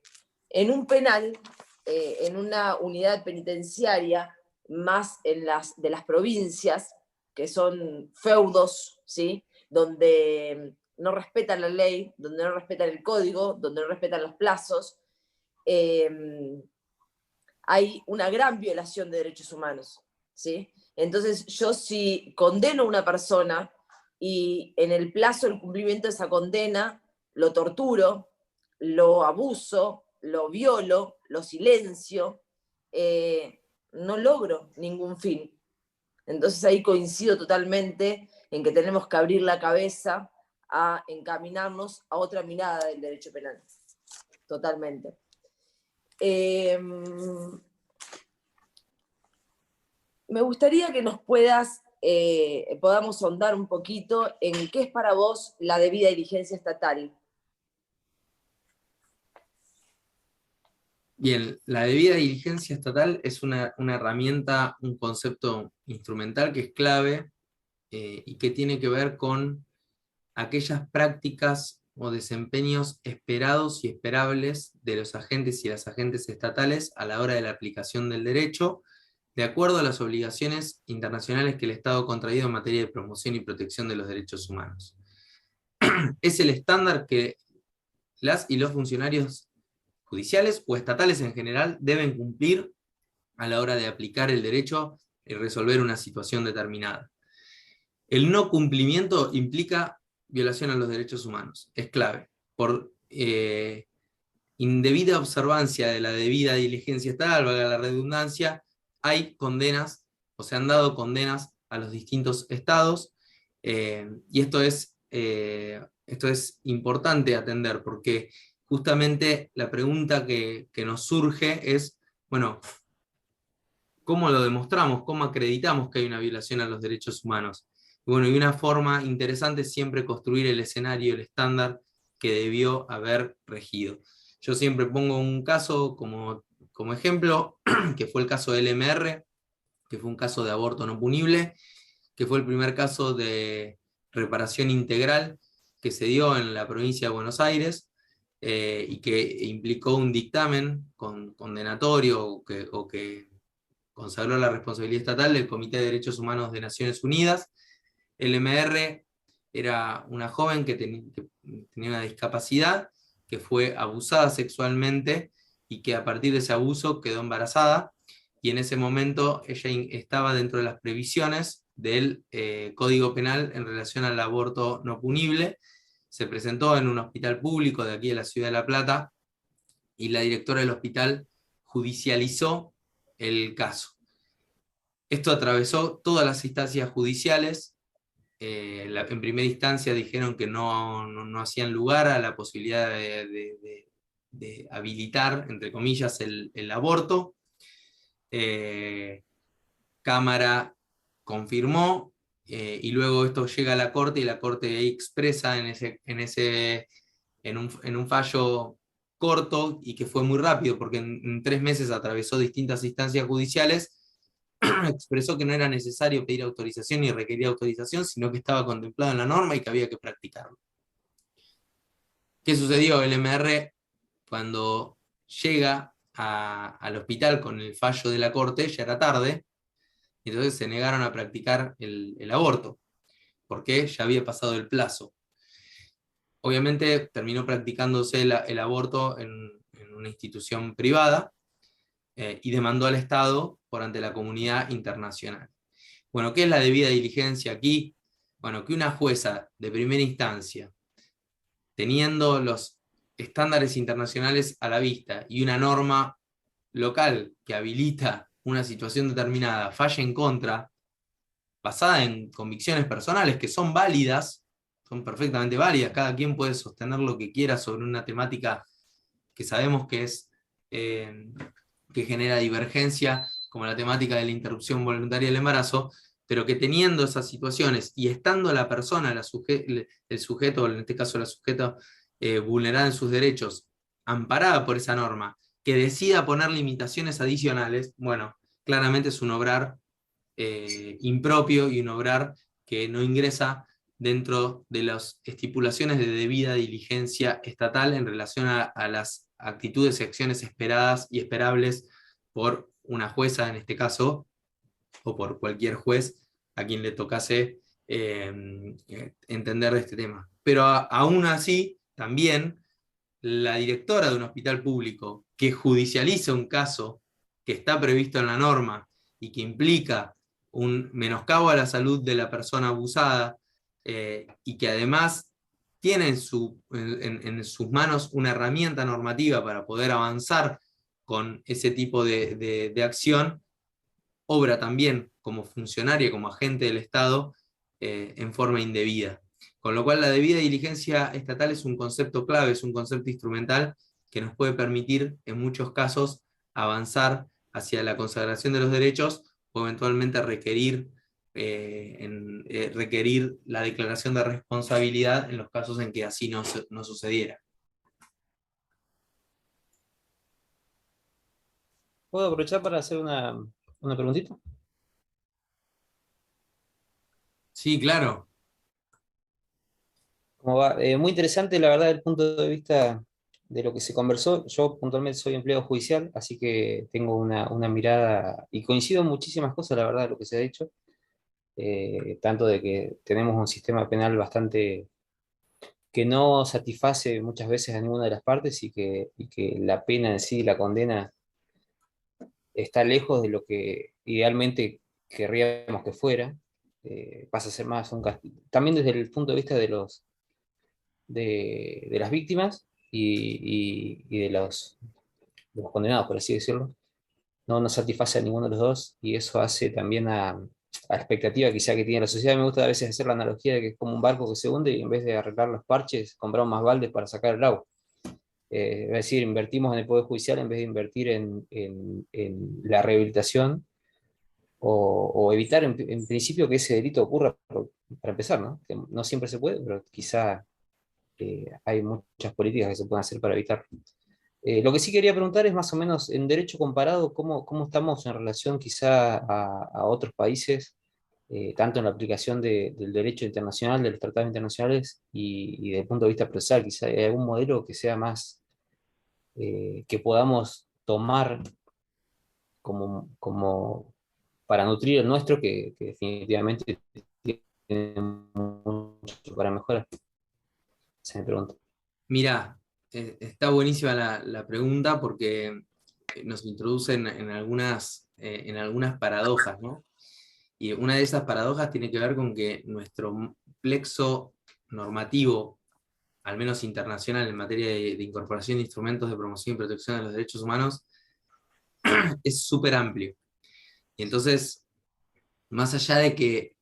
en un penal, en una unidad penitenciaria, más en las de las provincias, que son feudos, ¿sí? Donde no respetan la ley, donde no respetan el código, donde no respetan los plazos, hay una gran violación de derechos humanos, ¿sí? Entonces yo si condeno a una persona y en el plazo del cumplimiento de esa condena lo torturo, lo abuso, lo violo, lo silencio, no logro ningún fin. Entonces ahí coincido totalmente en que tenemos que abrir la cabeza a encaminarnos a otra mirada del derecho penal. Totalmente. Me gustaría que nos podamos ahondar un poquito en qué es para vos la debida diligencia estatal. Bien, la debida diligencia estatal es una herramienta, un concepto instrumental que es clave y que tiene que ver con aquellas prácticas o desempeños esperados y esperables de los agentes y las agentes estatales a la hora de la aplicación del derecho, de acuerdo a las obligaciones internacionales que el Estado ha contraído en materia de promoción y protección de los derechos humanos. Es el estándar que las y los funcionarios judiciales o estatales en general deben cumplir a la hora de aplicar el derecho y resolver una situación determinada. El no cumplimiento implica violación a los derechos humanos, es clave. Por indebida observancia de la debida diligencia estatal, valga la redundancia, hay condenas, o se han dado condenas a los distintos estados, y esto es importante atender, porque justamente la pregunta que nos surge es, bueno, ¿cómo lo demostramos? ¿Cómo acreditamos que hay una violación a los derechos humanos? Bueno, y una forma interesante es siempre construir el escenario, el estándar que debió haber regido. Yo siempre pongo un caso como ejemplo, que fue el caso del MR, que fue un caso de aborto no punible, que fue el primer caso de reparación integral que se dio en la provincia de Buenos Aires, y que implicó un dictamen condenatorio o que consagró la responsabilidad estatal del Comité de Derechos Humanos de Naciones Unidas. El MR era una joven que tenía una discapacidad, que fue abusada sexualmente y que a partir de ese abuso quedó embarazada, y en ese momento ella estaba dentro de las previsiones del Código Penal en relación al aborto no punible. Se presentó en un hospital público de aquí de la ciudad de La Plata y la directora del hospital judicializó el caso. Esto atravesó todas las instancias judiciales. En primera instancia dijeron que no hacían lugar a la posibilidad de habilitar, entre comillas, el aborto. Cámara confirmó, y luego esto llega a la Corte y la Corte expresa en un fallo corto y que fue muy rápido, porque en 3 meses atravesó distintas instancias judiciales, expresó que no era necesario pedir autorización ni requerir autorización, sino que estaba contemplado en la norma y que había que practicarlo. ¿Qué sucedió? El MR, cuando llega al hospital con el fallo de la corte, ya era tarde, y entonces se negaron a practicar el aborto, porque ya había pasado el plazo. Obviamente terminó practicándose el aborto en una institución privada, y demandó al Estado por ante la comunidad internacional. Bueno, ¿qué es la debida diligencia aquí? Bueno, que una jueza de primera instancia, teniendo los estándares internacionales a la vista y una norma local que habilita una situación determinada, falle en contra, basada en convicciones personales que son válidas, son perfectamente válidas, cada quien puede sostener lo que quiera sobre una temática que sabemos que es que genera divergencia, como la temática de la interrupción voluntaria del embarazo, pero que teniendo esas situaciones y estando la persona, el sujeto, en este caso la sujeta, vulnerada en sus derechos, amparada por esa norma, que decida poner limitaciones adicionales, bueno, claramente es un obrar impropio y un obrar que no ingresa dentro de las estipulaciones de debida diligencia estatal en relación a las actitudes y acciones esperadas y esperables por una jueza en este caso, o por cualquier juez a quien le tocase entender de este tema. Pero aún así, también la directora de un hospital público que judicializa un caso que está previsto en la norma y que implica un menoscabo a la salud de la persona abusada, y que además tiene en sus manos una herramienta normativa para poder avanzar con ese tipo de acción, obra también como funcionaria, como agente del Estado, en forma indebida. Con lo cual la debida diligencia estatal es un concepto clave, es un concepto instrumental que nos puede permitir en muchos casos avanzar hacia la consagración de los derechos o eventualmente requerir la declaración de responsabilidad en los casos en que así no sucediera. ¿Puedo aprovechar para hacer una preguntita? Sí, claro. ¿Cómo va? Muy interesante, la verdad, el punto de vista de lo que se conversó. Yo puntualmente soy empleado judicial, así que tengo una mirada y coincido en muchísimas cosas, la verdad, de lo que se ha dicho. Tanto de que tenemos un sistema penal bastante que no satisface muchas veces a ninguna de las partes y que la pena en sí, la condena, está lejos de lo que idealmente querríamos que fuera. Pasa a ser más un castigo. También desde el punto de vista de las víctimas y de los condenados, por así decirlo. No nos satisface a ninguno de los dos y eso hace también a la expectativa quizá que tiene la sociedad. Me gusta a veces hacer la analogía de que es como un barco que se hunde y en vez de arreglar los parches, compramos más baldes para sacar el agua. Es decir, invertimos en el Poder Judicial en vez de invertir en la rehabilitación o evitar en principio que ese delito ocurra para empezar, ¿no? Que no siempre se puede, pero quizá hay muchas políticas que se pueden hacer para evitarlo. Lo que sí quería preguntar es más o menos en derecho comparado, ¿cómo estamos en relación quizá a otros países, tanto en la aplicación del derecho internacional, de los tratados internacionales y desde el punto de vista procesal? Quizá hay algún modelo que sea más, que podamos tomar como para nutrir el nuestro, que definitivamente tiene mucho para mejorar. Se me pregunta. Mirá, está buenísima la pregunta porque nos introduce en algunas paradojas, ¿no? Y una de esas paradojas tiene que ver con que nuestro plexo normativo, al menos internacional, en materia de incorporación de instrumentos de promoción y protección de los derechos humanos, es súper amplio. Y entonces, más allá de que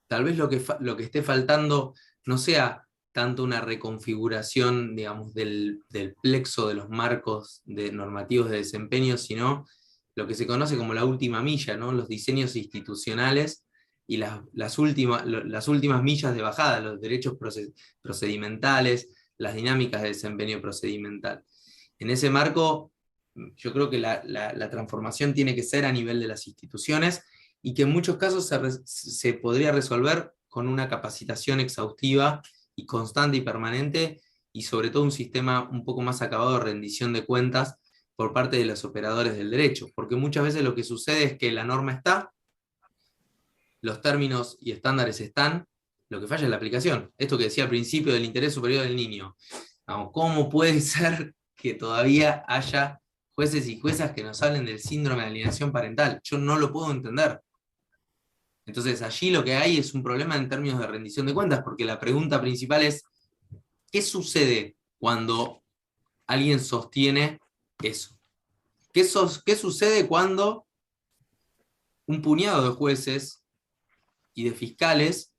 tal vez lo que esté faltando no sea tanto una reconfiguración, digamos, del plexo de los marcos normativos de desempeño, sino lo que se conoce como la última milla, ¿no? Los diseños institucionales y las últimas millas de bajada, los derechos procedimentales, las dinámicas de desempeño procedimental. En ese marco, yo creo que la transformación tiene que ser a nivel de las instituciones y que en muchos casos se podría resolver con una capacitación exhaustiva y constante y permanente, y sobre todo un sistema un poco más acabado de rendición de cuentas por parte de los operadores del derecho, porque muchas veces lo que sucede es que la norma está, los términos y estándares están, lo que falla es la aplicación. Esto que decía al principio del interés superior del niño. Vamos, ¿cómo puede ser que todavía haya jueces y juezas que nos hablen del síndrome de alienación parental? Yo no lo puedo entender. Entonces allí lo que hay es un problema en términos de rendición de cuentas, porque la pregunta principal es, ¿qué sucede cuando alguien sostiene eso? ¿Qué sucede cuando un puñado de jueces y de fiscales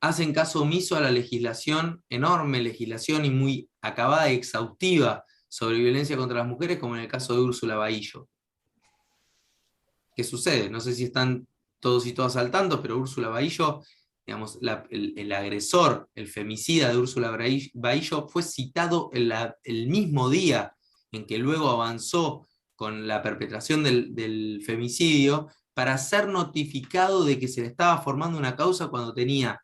hacen caso omiso a la legislación, enorme legislación y muy acabada y exhaustiva sobre violencia contra las mujeres, como en el caso de Úrsula Bahillo? ¿Qué sucede? No sé si están todos y todas al tanto, pero Úrsula Bahillo, digamos, el agresor, el femicida de Úrsula Bahillo fue citado el mismo día en que luego avanzó con la perpetración del femicidio, para ser notificado de que se le estaba formando una causa cuando tenía,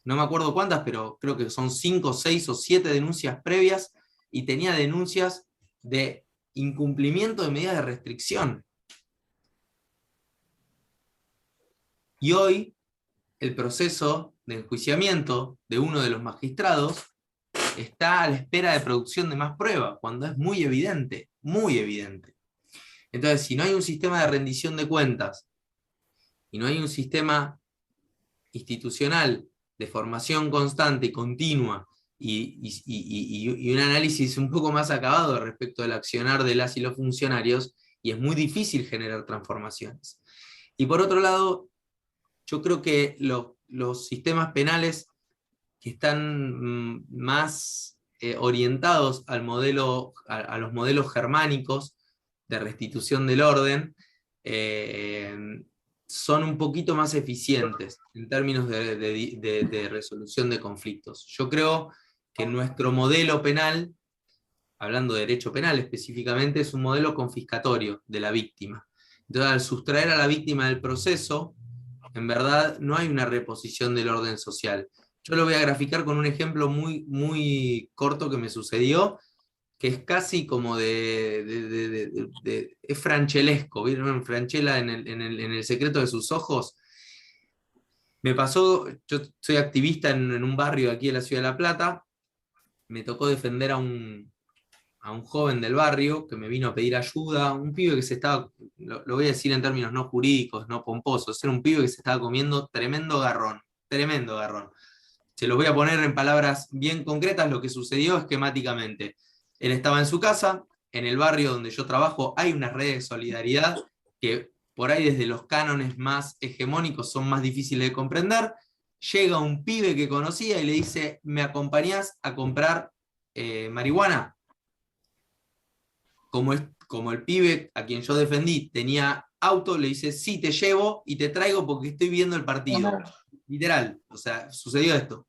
no me acuerdo cuántas, pero creo que son 5, 6 o 7 denuncias previas, y tenía denuncias de incumplimiento de medidas de restricción. Y hoy el proceso de enjuiciamiento de uno de los magistrados está a la espera de producción de más pruebas, cuando es muy evidente, muy evidente. Entonces, si no hay un sistema de rendición de cuentas, y no hay un sistema institucional de formación constante y continua, y un análisis un poco más acabado respecto del accionar de las y los funcionarios, y es muy difícil generar transformaciones. Y por otro lado, yo creo que los sistemas penales que están más orientados al modelo, a los modelos germánicos de restitución del orden, son un poquito más eficientes en términos de resolución de conflictos. Yo creo que nuestro modelo penal, hablando de derecho penal específicamente, es un modelo confiscatorio de la víctima. Entonces, al sustraer a la víctima del proceso, en verdad no hay una reposición del orden social. Yo lo voy a graficar con un ejemplo muy, muy corto que me sucedió, que es casi como es franchelesco. ¿Vieron Franchella en el secreto de sus ojos? Me pasó, yo soy activista en un barrio de aquí de la ciudad de La Plata, me tocó defender a un joven del barrio que me vino a pedir ayuda, un pibe que se estaba, lo voy a decir en términos no jurídicos, no pomposos, era un pibe que se estaba comiendo tremendo garrón, tremendo garrón. Se los voy a poner en palabras bien concretas lo que sucedió esquemáticamente. Él estaba en su casa, en el barrio donde yo trabajo hay una red de solidaridad que por ahí desde los cánones más hegemónicos son más difíciles de comprender. Llega un pibe que conocía y le dice, ¿me acompañás a comprar marihuana? Como el pibe a quien yo defendí tenía auto, le dice, sí, te llevo y te traigo porque estoy viendo el partido. Literal, o sea, sucedió esto.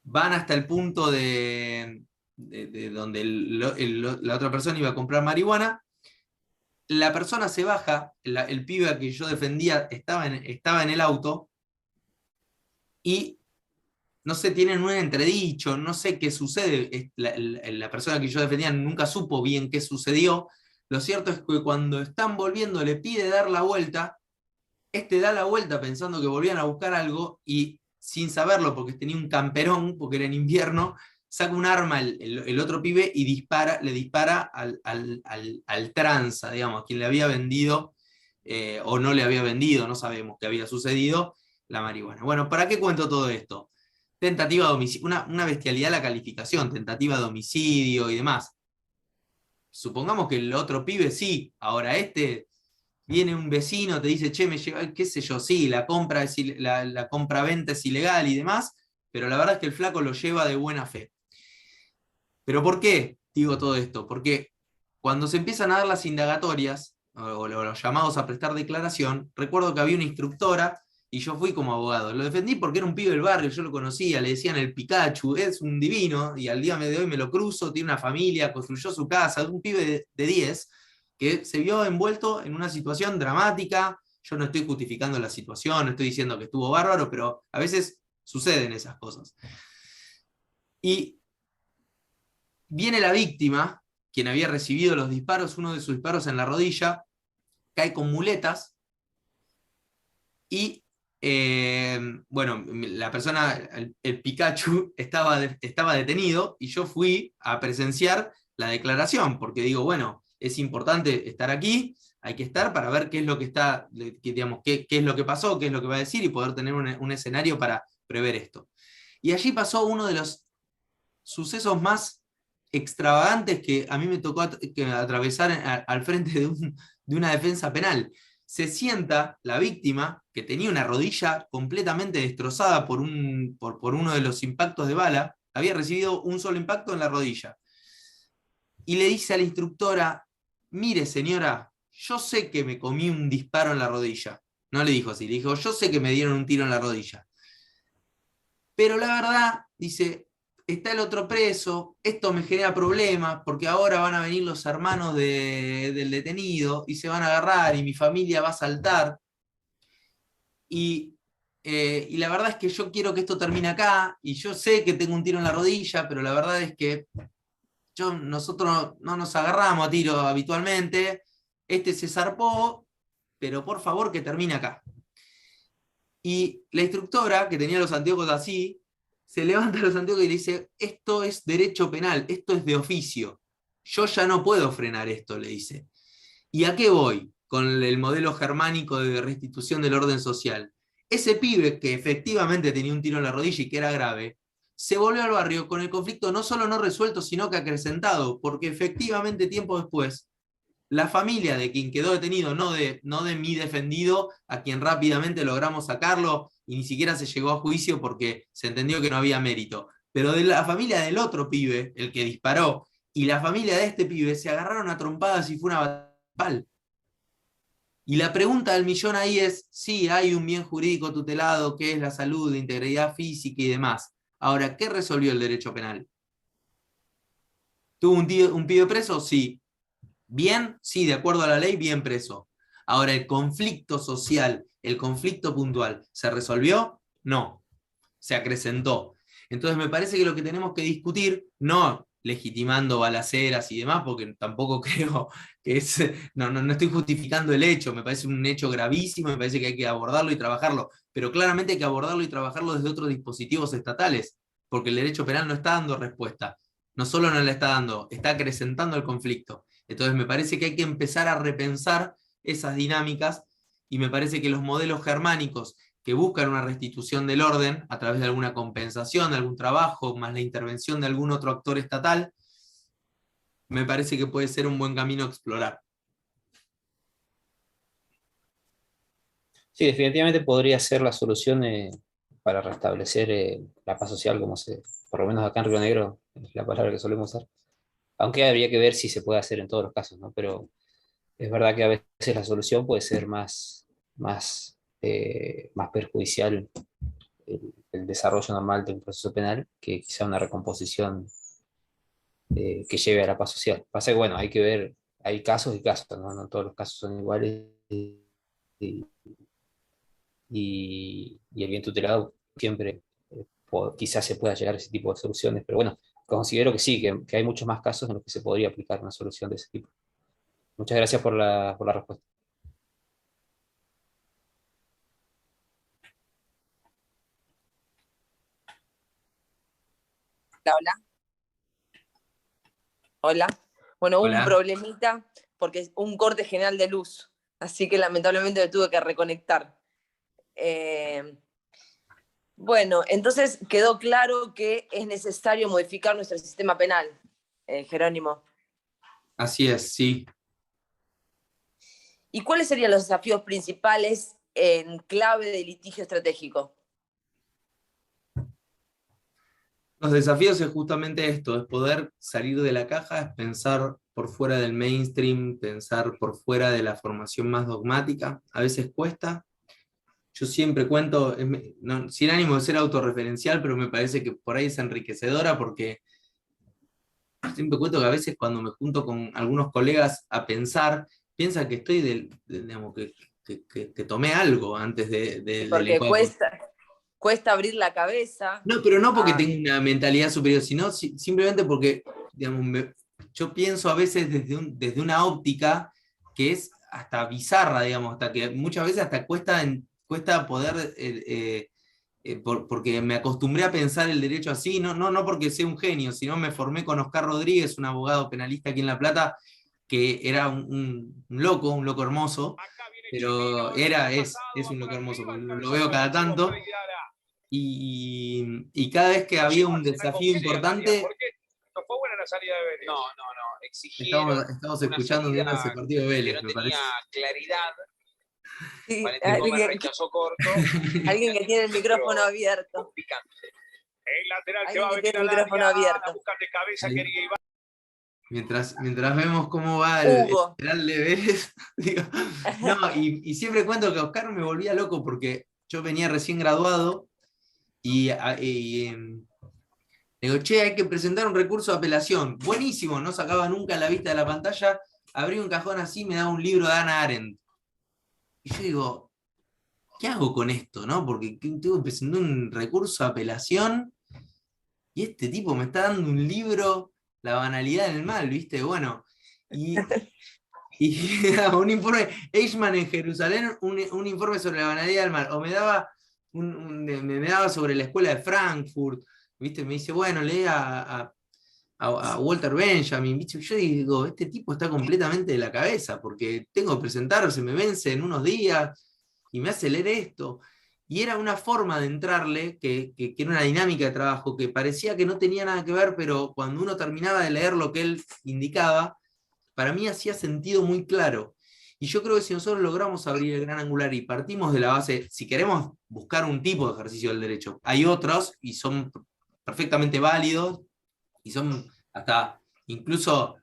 Van hasta el punto de donde la otra persona iba a comprar marihuana. La persona se baja, el pibe a quien yo defendía estaba en el auto, y no sé, tienen un entredicho, no sé qué sucede. La persona que yo defendía nunca supo bien qué sucedió. Lo cierto es que cuando están volviendo le pide dar la vuelta, da la vuelta pensando que volvían a buscar algo, y sin saberlo, porque tenía un camperón, porque era en invierno, saca un arma el otro pibe y le dispara al tranza, digamos, a quien le había vendido, o no le había vendido, no sabemos qué había sucedido, la marihuana. Bueno, ¿para qué cuento todo esto? Tentativa de homicidio, una bestialidad la calificación, tentativa de homicidio y demás. Supongamos que el otro pibe sí, ahora viene un vecino, te dice, che, me lleva, qué sé yo, sí, la compra-venta es ilegal y demás, pero la verdad es que el flaco lo lleva de buena fe. ¿Pero por qué digo todo esto? Porque cuando se empiezan a dar las indagatorias, o los llamados a prestar declaración, recuerdo que había una instructora, y yo fui como abogado. Lo defendí porque era un pibe del barrio, yo lo conocía, le decían el Pikachu, es un divino, y al día de hoy me lo cruzo, tiene una familia, construyó su casa, es un pibe de 10, que se vio envuelto en una situación dramática, yo no estoy justificando la situación, no estoy diciendo que estuvo bárbaro, pero a veces suceden esas cosas. Y viene la víctima, quien había recibido los disparos, uno de sus disparos en la rodilla, cae con muletas y, bueno, la persona, el Pikachu, estaba detenido y yo fui a presenciar la declaración, porque digo, bueno, es importante estar aquí, hay que estar para ver qué es lo que está, digamos, qué es lo que pasó, qué es lo que va a decir y poder tener un escenario para prever esto. Y allí pasó uno de los sucesos más extravagantes que a mí me tocó atravesar al frente de una defensa penal. Se sienta la víctima, que tenía una rodilla completamente destrozada por uno de los impactos de bala, había recibido un solo impacto en la rodilla. Y le dice a la instructora, mire señora, yo sé que me comí un disparo en la rodilla. No le dijo así, le dijo, yo sé que me dieron un tiro en la rodilla. Pero la verdad, dice, está el otro preso, esto me genera problemas porque ahora van a venir los hermanos del detenido y se van a agarrar y mi familia va a saltar. Y la verdad es que yo quiero que esto termine acá y yo sé que tengo un tiro en la rodilla, pero la verdad es que nosotros no nos agarramos a tiro habitualmente, este se zarpó, pero por favor que termine acá. Y la instructora, que tenía los anteojos así, se levanta los anteojos y le dice, esto es derecho penal, esto es de oficio. Yo ya no puedo frenar esto, le dice. ¿Y a qué voy con el modelo germánico de restitución del orden social? Ese pibe que efectivamente tenía un tiro en la rodilla y que era grave, se volvió al barrio con el conflicto no solo no resuelto, sino que acrecentado, porque efectivamente tiempo después la familia de quien quedó detenido, no de mi defendido, a quien rápidamente logramos sacarlo y ni siquiera se llegó a juicio porque se entendió que no había mérito, pero de la familia del otro pibe, el que disparó, y la familia de este pibe se agarraron a trompadas y fue una batalla. Y la pregunta del millón ahí es, sí, hay un bien jurídico tutelado que es la salud, la integridad física y demás. Ahora, ¿qué resolvió el derecho penal? ¿Tuvo un pibe preso? Sí. Bien, sí, de acuerdo a la ley, bien preso. Ahora, el conflicto social, el conflicto puntual, ¿se resolvió? No, se acrecentó. Entonces me parece que lo que tenemos que discutir, no legitimando balaceras y demás, porque tampoco creo que es, no estoy justificando el hecho, me parece un hecho gravísimo, me parece que hay que abordarlo y trabajarlo, pero claramente hay que abordarlo y trabajarlo desde otros dispositivos estatales, porque el derecho penal no está dando respuesta, no solo no le está dando, está acrecentando el conflicto. Entonces me parece que hay que empezar a repensar esas dinámicas y me parece que los modelos germánicos que buscan una restitución del orden a través de alguna compensación, de algún trabajo, más la intervención de algún otro actor estatal, me parece que puede ser un buen camino a explorar. Sí, definitivamente podría ser la solución para restablecer la paz social, por lo menos acá en Río Negro, es la palabra que solemos usar. Aunque habría que ver si se puede hacer en todos los casos, ¿no? Pero es verdad que a veces la solución puede ser más perjudicial el desarrollo normal de un proceso penal que quizá una recomposición que lleve a la paz social. Pasa que, bueno, hay que ver, hay casos y casos, ¿no? No todos los casos son iguales y, y el bien tutelado siempre quizás se pueda llegar a ese tipo de soluciones, pero bueno, considero que sí, que hay muchos más casos en los que se podría aplicar una solución de ese tipo. Muchas gracias por la respuesta. Hola, hola. Hola. Bueno, hubo un Hola. problemita porque es un corte general de luz, así que lamentablemente me tuve que reconectar. Bueno, entonces quedó claro que es necesario modificar nuestro sistema penal, Jerónimo. Así es, sí. ¿Y cuáles serían los desafíos principales en clave de litigio estratégico? Los desafíos es justamente esto, es poder salir de la caja, es pensar por fuera del mainstream, pensar por fuera de la formación más dogmática. A veces cuesta. Yo siempre cuento, sin ánimo de ser autorreferencial, pero me parece que por ahí es enriquecedora porque siempre cuento que a veces cuando me junto con algunos colegas a pensar, piensan que estoy digamos, que tomé algo antes del Porque lenguaje. cuesta abrir la cabeza. No, pero no porque tenga una mentalidad superior, sino simplemente porque, digamos, yo pienso a veces desde una óptica que es hasta bizarra, digamos, hasta que muchas veces hasta cuesta poder, porque me acostumbré a pensar el derecho así, no porque sea un genio, sino me formé con Oscar Rodríguez, un abogado penalista aquí en La Plata, que era un loco hermoso, pero es un loco hermoso, porque lo veo cada tanto. Y cada vez que había un desafío importante, No fue buena la salida de Vélez. No. Exigieron estamos escuchando viendo ese partido de Vélez, que no me tenía parece. claridad. Sí, Valentín Gómez rechazó corto. alguien que tiene el micrófono abierto. Picante. El lateral que Alguien va a que venir tiene el al micrófono área, abierto. la buscan de cabeza, Sí. quería Iván. Mientras vemos cómo va el Hugo. lateral de Vélez, digo, no, y siempre cuento que Oscar me volvía loco porque yo venía recién graduado y digo, che, hay que presentar un recurso de apelación. Buenísimo, no sacaba nunca la vista de la pantalla, abrí un cajón así y me daba un libro de Hannah Arendt. Y yo digo, ¿qué hago con esto? ¿No? Porque tengo que presentar un recurso de apelación y este tipo me está dando un libro, La banalidad del mal, ¿viste? Bueno, y un informe, Eichmann en Jerusalén, un informe sobre la banalidad del mal, o me daba, me daba sobre la escuela de Frankfurt, ¿viste? Me dice, bueno, lee a Walter Benjamin, ¿viste? Yo digo, este tipo está completamente de la cabeza, porque tengo que presentar, se me vence en unos días, y me hace leer esto. Y era una forma de entrarle, que era una dinámica de trabajo, que parecía que no tenía nada que ver, pero cuando uno terminaba de leer lo que él indicaba, para mí hacía sentido muy claro. Y yo creo que si nosotros logramos abrir el gran angular y partimos de la base, si queremos buscar un tipo de ejercicio del derecho, hay otros y son perfectamente válidos y son hasta, incluso,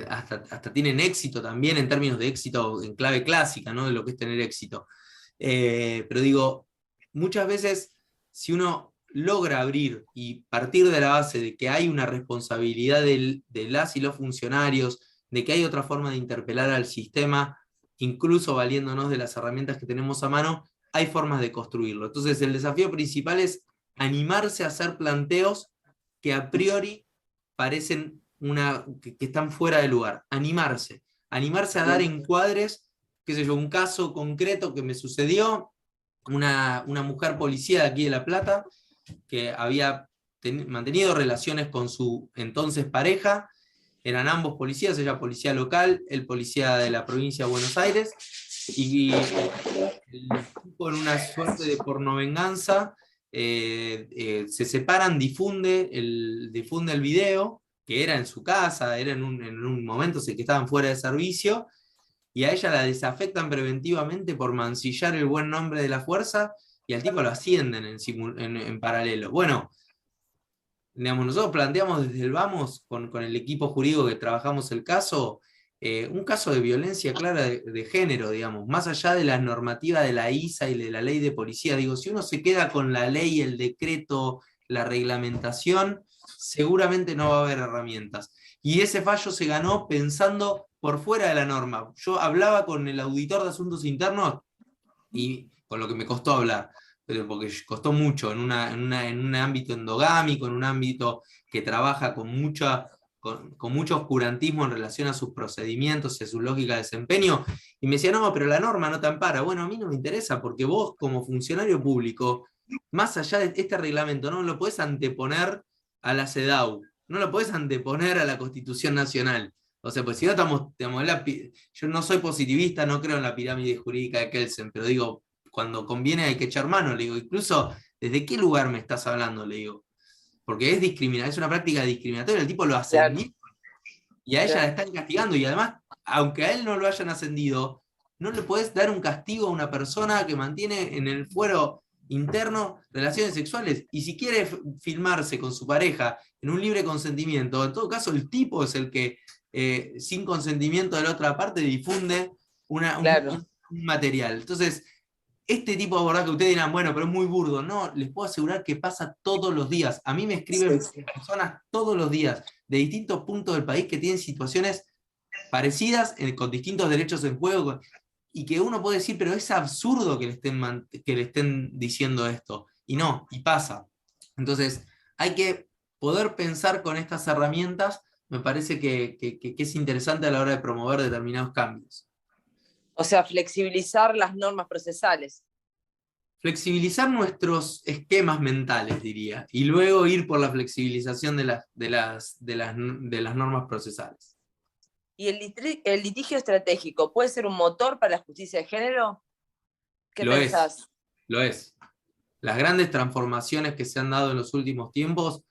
hasta tienen éxito también en términos de éxito en clave clásica, ¿no? De lo que es tener éxito. Pero digo, muchas veces, si uno logra abrir y partir de la base de que hay una responsabilidad de las y los funcionarios, de que hay otra forma de interpelar al sistema, incluso valiéndonos de las herramientas que tenemos a mano, hay formas de construirlo. Entonces, el desafío principal es animarse a hacer planteos que a priori parecen que están fuera de lugar. Animarse a dar encuadres, qué sé yo, un caso concreto que me sucedió, una mujer policía de aquí de La Plata, que había mantenido relaciones con su entonces pareja, eran ambos policías, ella policía local, él policía de la provincia de Buenos Aires, y el tipo, en una suerte de pornovenganza, se separan, difunde el video, que era en su casa, era en un momento en que estaban fuera de servicio, y a ella la desafectan preventivamente por mancillar el buen nombre de la fuerza, y al tipo lo ascienden en paralelo. Bueno, digamos, nosotros planteamos desde el vamos, con el equipo jurídico que trabajamos el caso, un caso de violencia clara de género, digamos, más allá de la normativa de la ISA y de la ley de policía. Digo, si uno se queda con la ley, el decreto, la reglamentación, seguramente no va a haber herramientas. Y ese fallo se ganó pensando por fuera de la norma. Yo hablaba con el auditor de asuntos internos, y con lo que me costó hablar, pero porque costó mucho en un ámbito endogámico, en un ámbito que trabaja con mucho oscurantismo en relación a sus procedimientos y a su lógica de desempeño, y me decía, no, pero la norma no te ampara. Bueno, a mí no me interesa, porque vos como funcionario público, más allá de este reglamento, no lo podés anteponer a la CEDAW, no lo podés anteponer a la Constitución Nacional. O sea, pues si no estamos, yo no soy positivista, no creo en la pirámide jurídica de Kelsen, pero digo, cuando conviene hay que echar mano, le digo, incluso, ¿desde qué lugar me estás hablando? Le digo, porque es una práctica discriminatoria, el tipo lo ascendió, claro, y a ella la están castigando, y además, aunque a él no lo hayan ascendido, no le podés dar un castigo a una persona que mantiene en el fuero interno relaciones sexuales, y si quiere filmarse con su pareja en un libre consentimiento, en todo caso el tipo es el que sin consentimiento de la otra parte difunde claro, un material. Entonces, este tipo de abordaje que ustedes dirán, bueno, pero es muy burdo. No, les puedo asegurar que pasa todos los días. A mí me escriben personas todos los días de distintos puntos del país que tienen situaciones parecidas, con distintos derechos en juego. y que uno puede decir, pero es absurdo que le estén diciendo esto. Y no, y pasa. Entonces, hay que poder pensar con estas herramientas, me parece que es interesante a la hora de promover determinados cambios. O sea, flexibilizar las normas procesales. Flexibilizar nuestros esquemas mentales, diría, y luego ir por la flexibilización de las normas procesales. ¿Y el litigio estratégico puede ser un motor para la justicia de género? ¿Qué pensás? Lo es. Las grandes transformaciones que se han dado en los últimos tiempos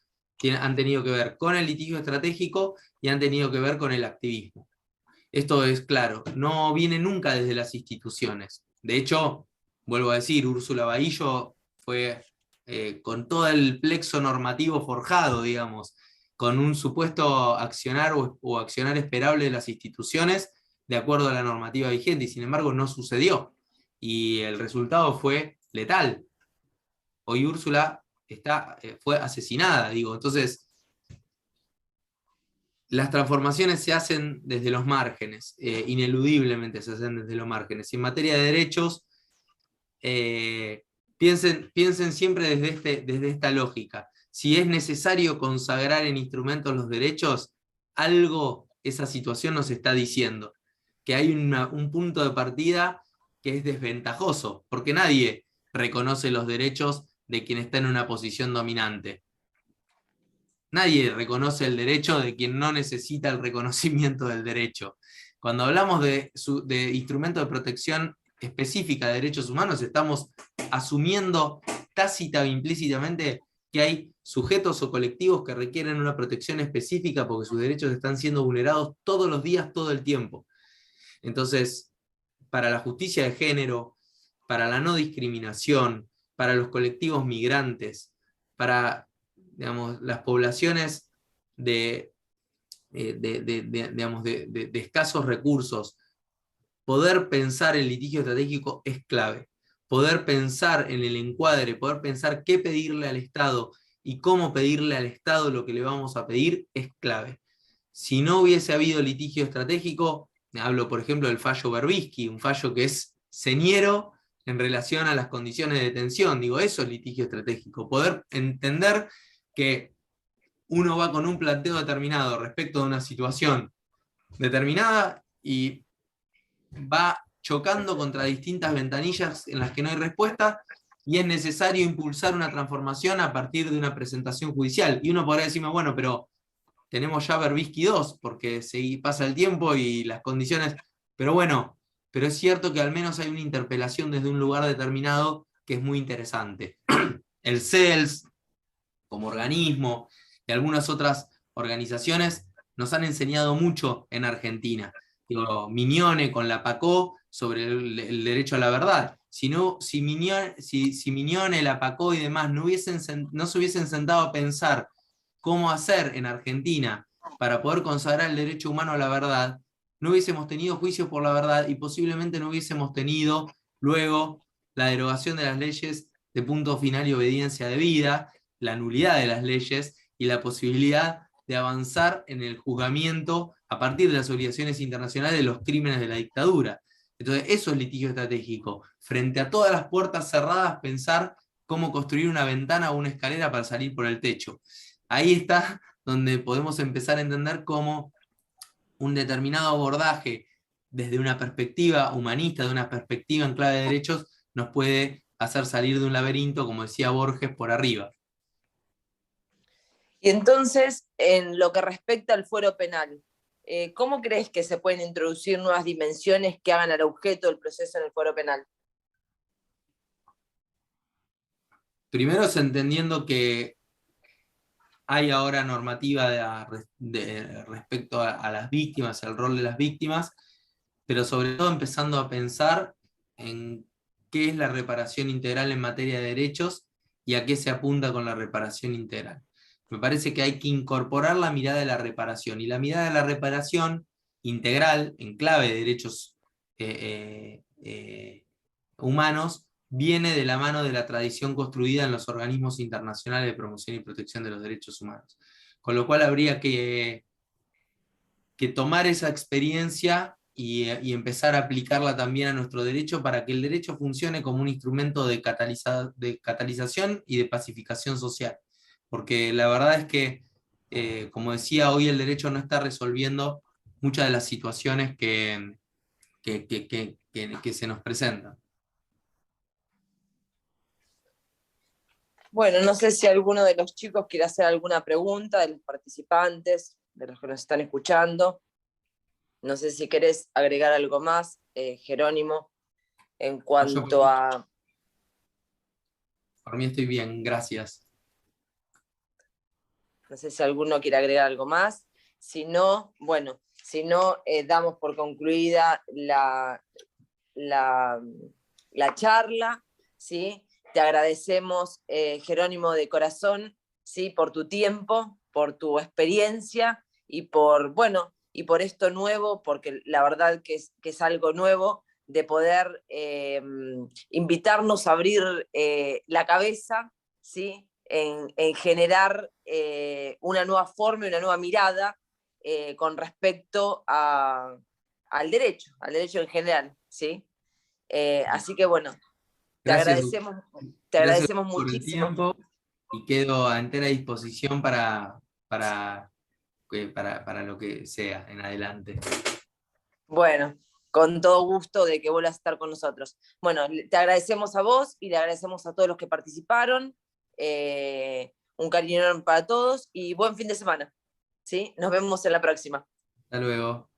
han tenido que ver con el litigio estratégico y han tenido que ver con el activismo. Esto es claro, no viene nunca desde las instituciones. De hecho, vuelvo a decir, Úrsula Bahillo fue con todo el plexo normativo forjado, digamos, con un supuesto accionar o accionar esperable de las instituciones de acuerdo a la normativa vigente, y sin embargo no sucedió. Y el resultado fue letal. Hoy Úrsula fue asesinada, digo, entonces las transformaciones se hacen desde los márgenes, ineludiblemente se hacen desde los márgenes. Y en materia de derechos, piensen siempre desde esta lógica. Si es necesario consagrar en instrumentos los derechos, algo esa situación nos está diciendo, que hay un punto de partida que es desventajoso, porque nadie reconoce los derechos de quien está en una posición dominante. Nadie reconoce el derecho de quien no necesita el reconocimiento del derecho. Cuando hablamos de instrumentos de protección específica de derechos humanos, estamos asumiendo tácita o implícitamente que hay sujetos o colectivos que requieren una protección específica porque sus derechos están siendo vulnerados todos los días, todo el tiempo. Entonces, para la justicia de género, para la no discriminación, para los colectivos migrantes, para, digamos, las poblaciones de escasos recursos, poder pensar en litigio estratégico es clave. Poder pensar en el encuadre, poder pensar qué pedirle al Estado y cómo pedirle al Estado lo que le vamos a pedir es clave. Si no hubiese habido litigio estratégico, hablo por ejemplo del fallo Berbisky, un fallo que es señero en relación a las condiciones de detención. Digo, eso es litigio estratégico. Poder entender que uno va con un planteo determinado respecto de una situación determinada y va chocando contra distintas ventanillas en las que no hay respuesta y es necesario impulsar una transformación a partir de una presentación judicial. Y uno podrá decirme, bueno, pero tenemos ya Berbisky 2, porque pasa el tiempo y las condiciones, pero bueno, pero es cierto que al menos hay una interpelación desde un lugar determinado que es muy interesante. El CELS, como organismo, y algunas otras organizaciones nos han enseñado mucho en Argentina. Digo, Mignone con la PACO sobre el derecho a la verdad. Si Mignone, la PACO y demás no se hubiesen sentado a pensar cómo hacer en Argentina para poder consagrar el derecho humano a la verdad, no hubiésemos tenido juicios por la verdad y posiblemente no hubiésemos tenido luego la derogación de las leyes de punto final y obediencia debida, la nulidad de las leyes y la posibilidad de avanzar en el juzgamiento a partir de las obligaciones internacionales de los crímenes de la dictadura. Entonces, eso es litigio estratégico. Frente a todas las puertas cerradas, pensar cómo construir una ventana o una escalera para salir por el techo. Ahí está donde podemos empezar a entender cómo un determinado abordaje desde una perspectiva humanista, de una perspectiva en clave de derechos, nos puede hacer salir de un laberinto, como decía Borges, por arriba. Y entonces, en lo que respecta al fuero penal, ¿cómo crees que se pueden introducir nuevas dimensiones que hagan al objeto del proceso en el fuero penal? Primero es entendiendo que hay ahora normativa respecto a las víctimas, el rol de las víctimas, pero sobre todo empezando a pensar en qué es la reparación integral en materia de derechos y a qué se apunta con la reparación integral. Me parece que hay que incorporar la mirada de la reparación, y la mirada de la reparación integral, en clave de derechos humanos, viene de la mano de la tradición construida en los organismos internacionales de promoción y protección de los derechos humanos. Con lo cual habría que tomar esa experiencia y empezar a aplicarla también a nuestro derecho para que el derecho funcione como un instrumento de catalización y de pacificación social. Porque la verdad es que, como decía, hoy el derecho no está resolviendo muchas de las situaciones que se nos presentan. Bueno, no sé si alguno de los chicos quiere hacer alguna pregunta, de los participantes, de los que nos están escuchando. No sé si querés agregar algo más, Jerónimo, en cuanto a... Por mí estoy bien, gracias. No sé si alguno quiere agregar algo más. Si no, bueno, si no, damos por concluida la charla, ¿sí? Te agradecemos, Jerónimo, de corazón, ¿sí? Por tu tiempo, por tu experiencia y por, bueno, y por esto nuevo, porque la verdad que es algo nuevo, de poder invitarnos a abrir la cabeza, ¿sí? En generar una nueva forma y una nueva mirada con respecto al derecho en general, ¿sí? Así que bueno, te Gracias, gracias agradecemos por el muchísimo. tiempo y quedo a entera disposición para lo que sea en adelante. Bueno, con todo gusto de que vuelvas a estar con nosotros. Bueno, te agradecemos a vos y le agradecemos a todos los que participaron. Un cariño enorme para todos y buen fin de semana. ¿Sí? Nos vemos en la próxima. Hasta luego.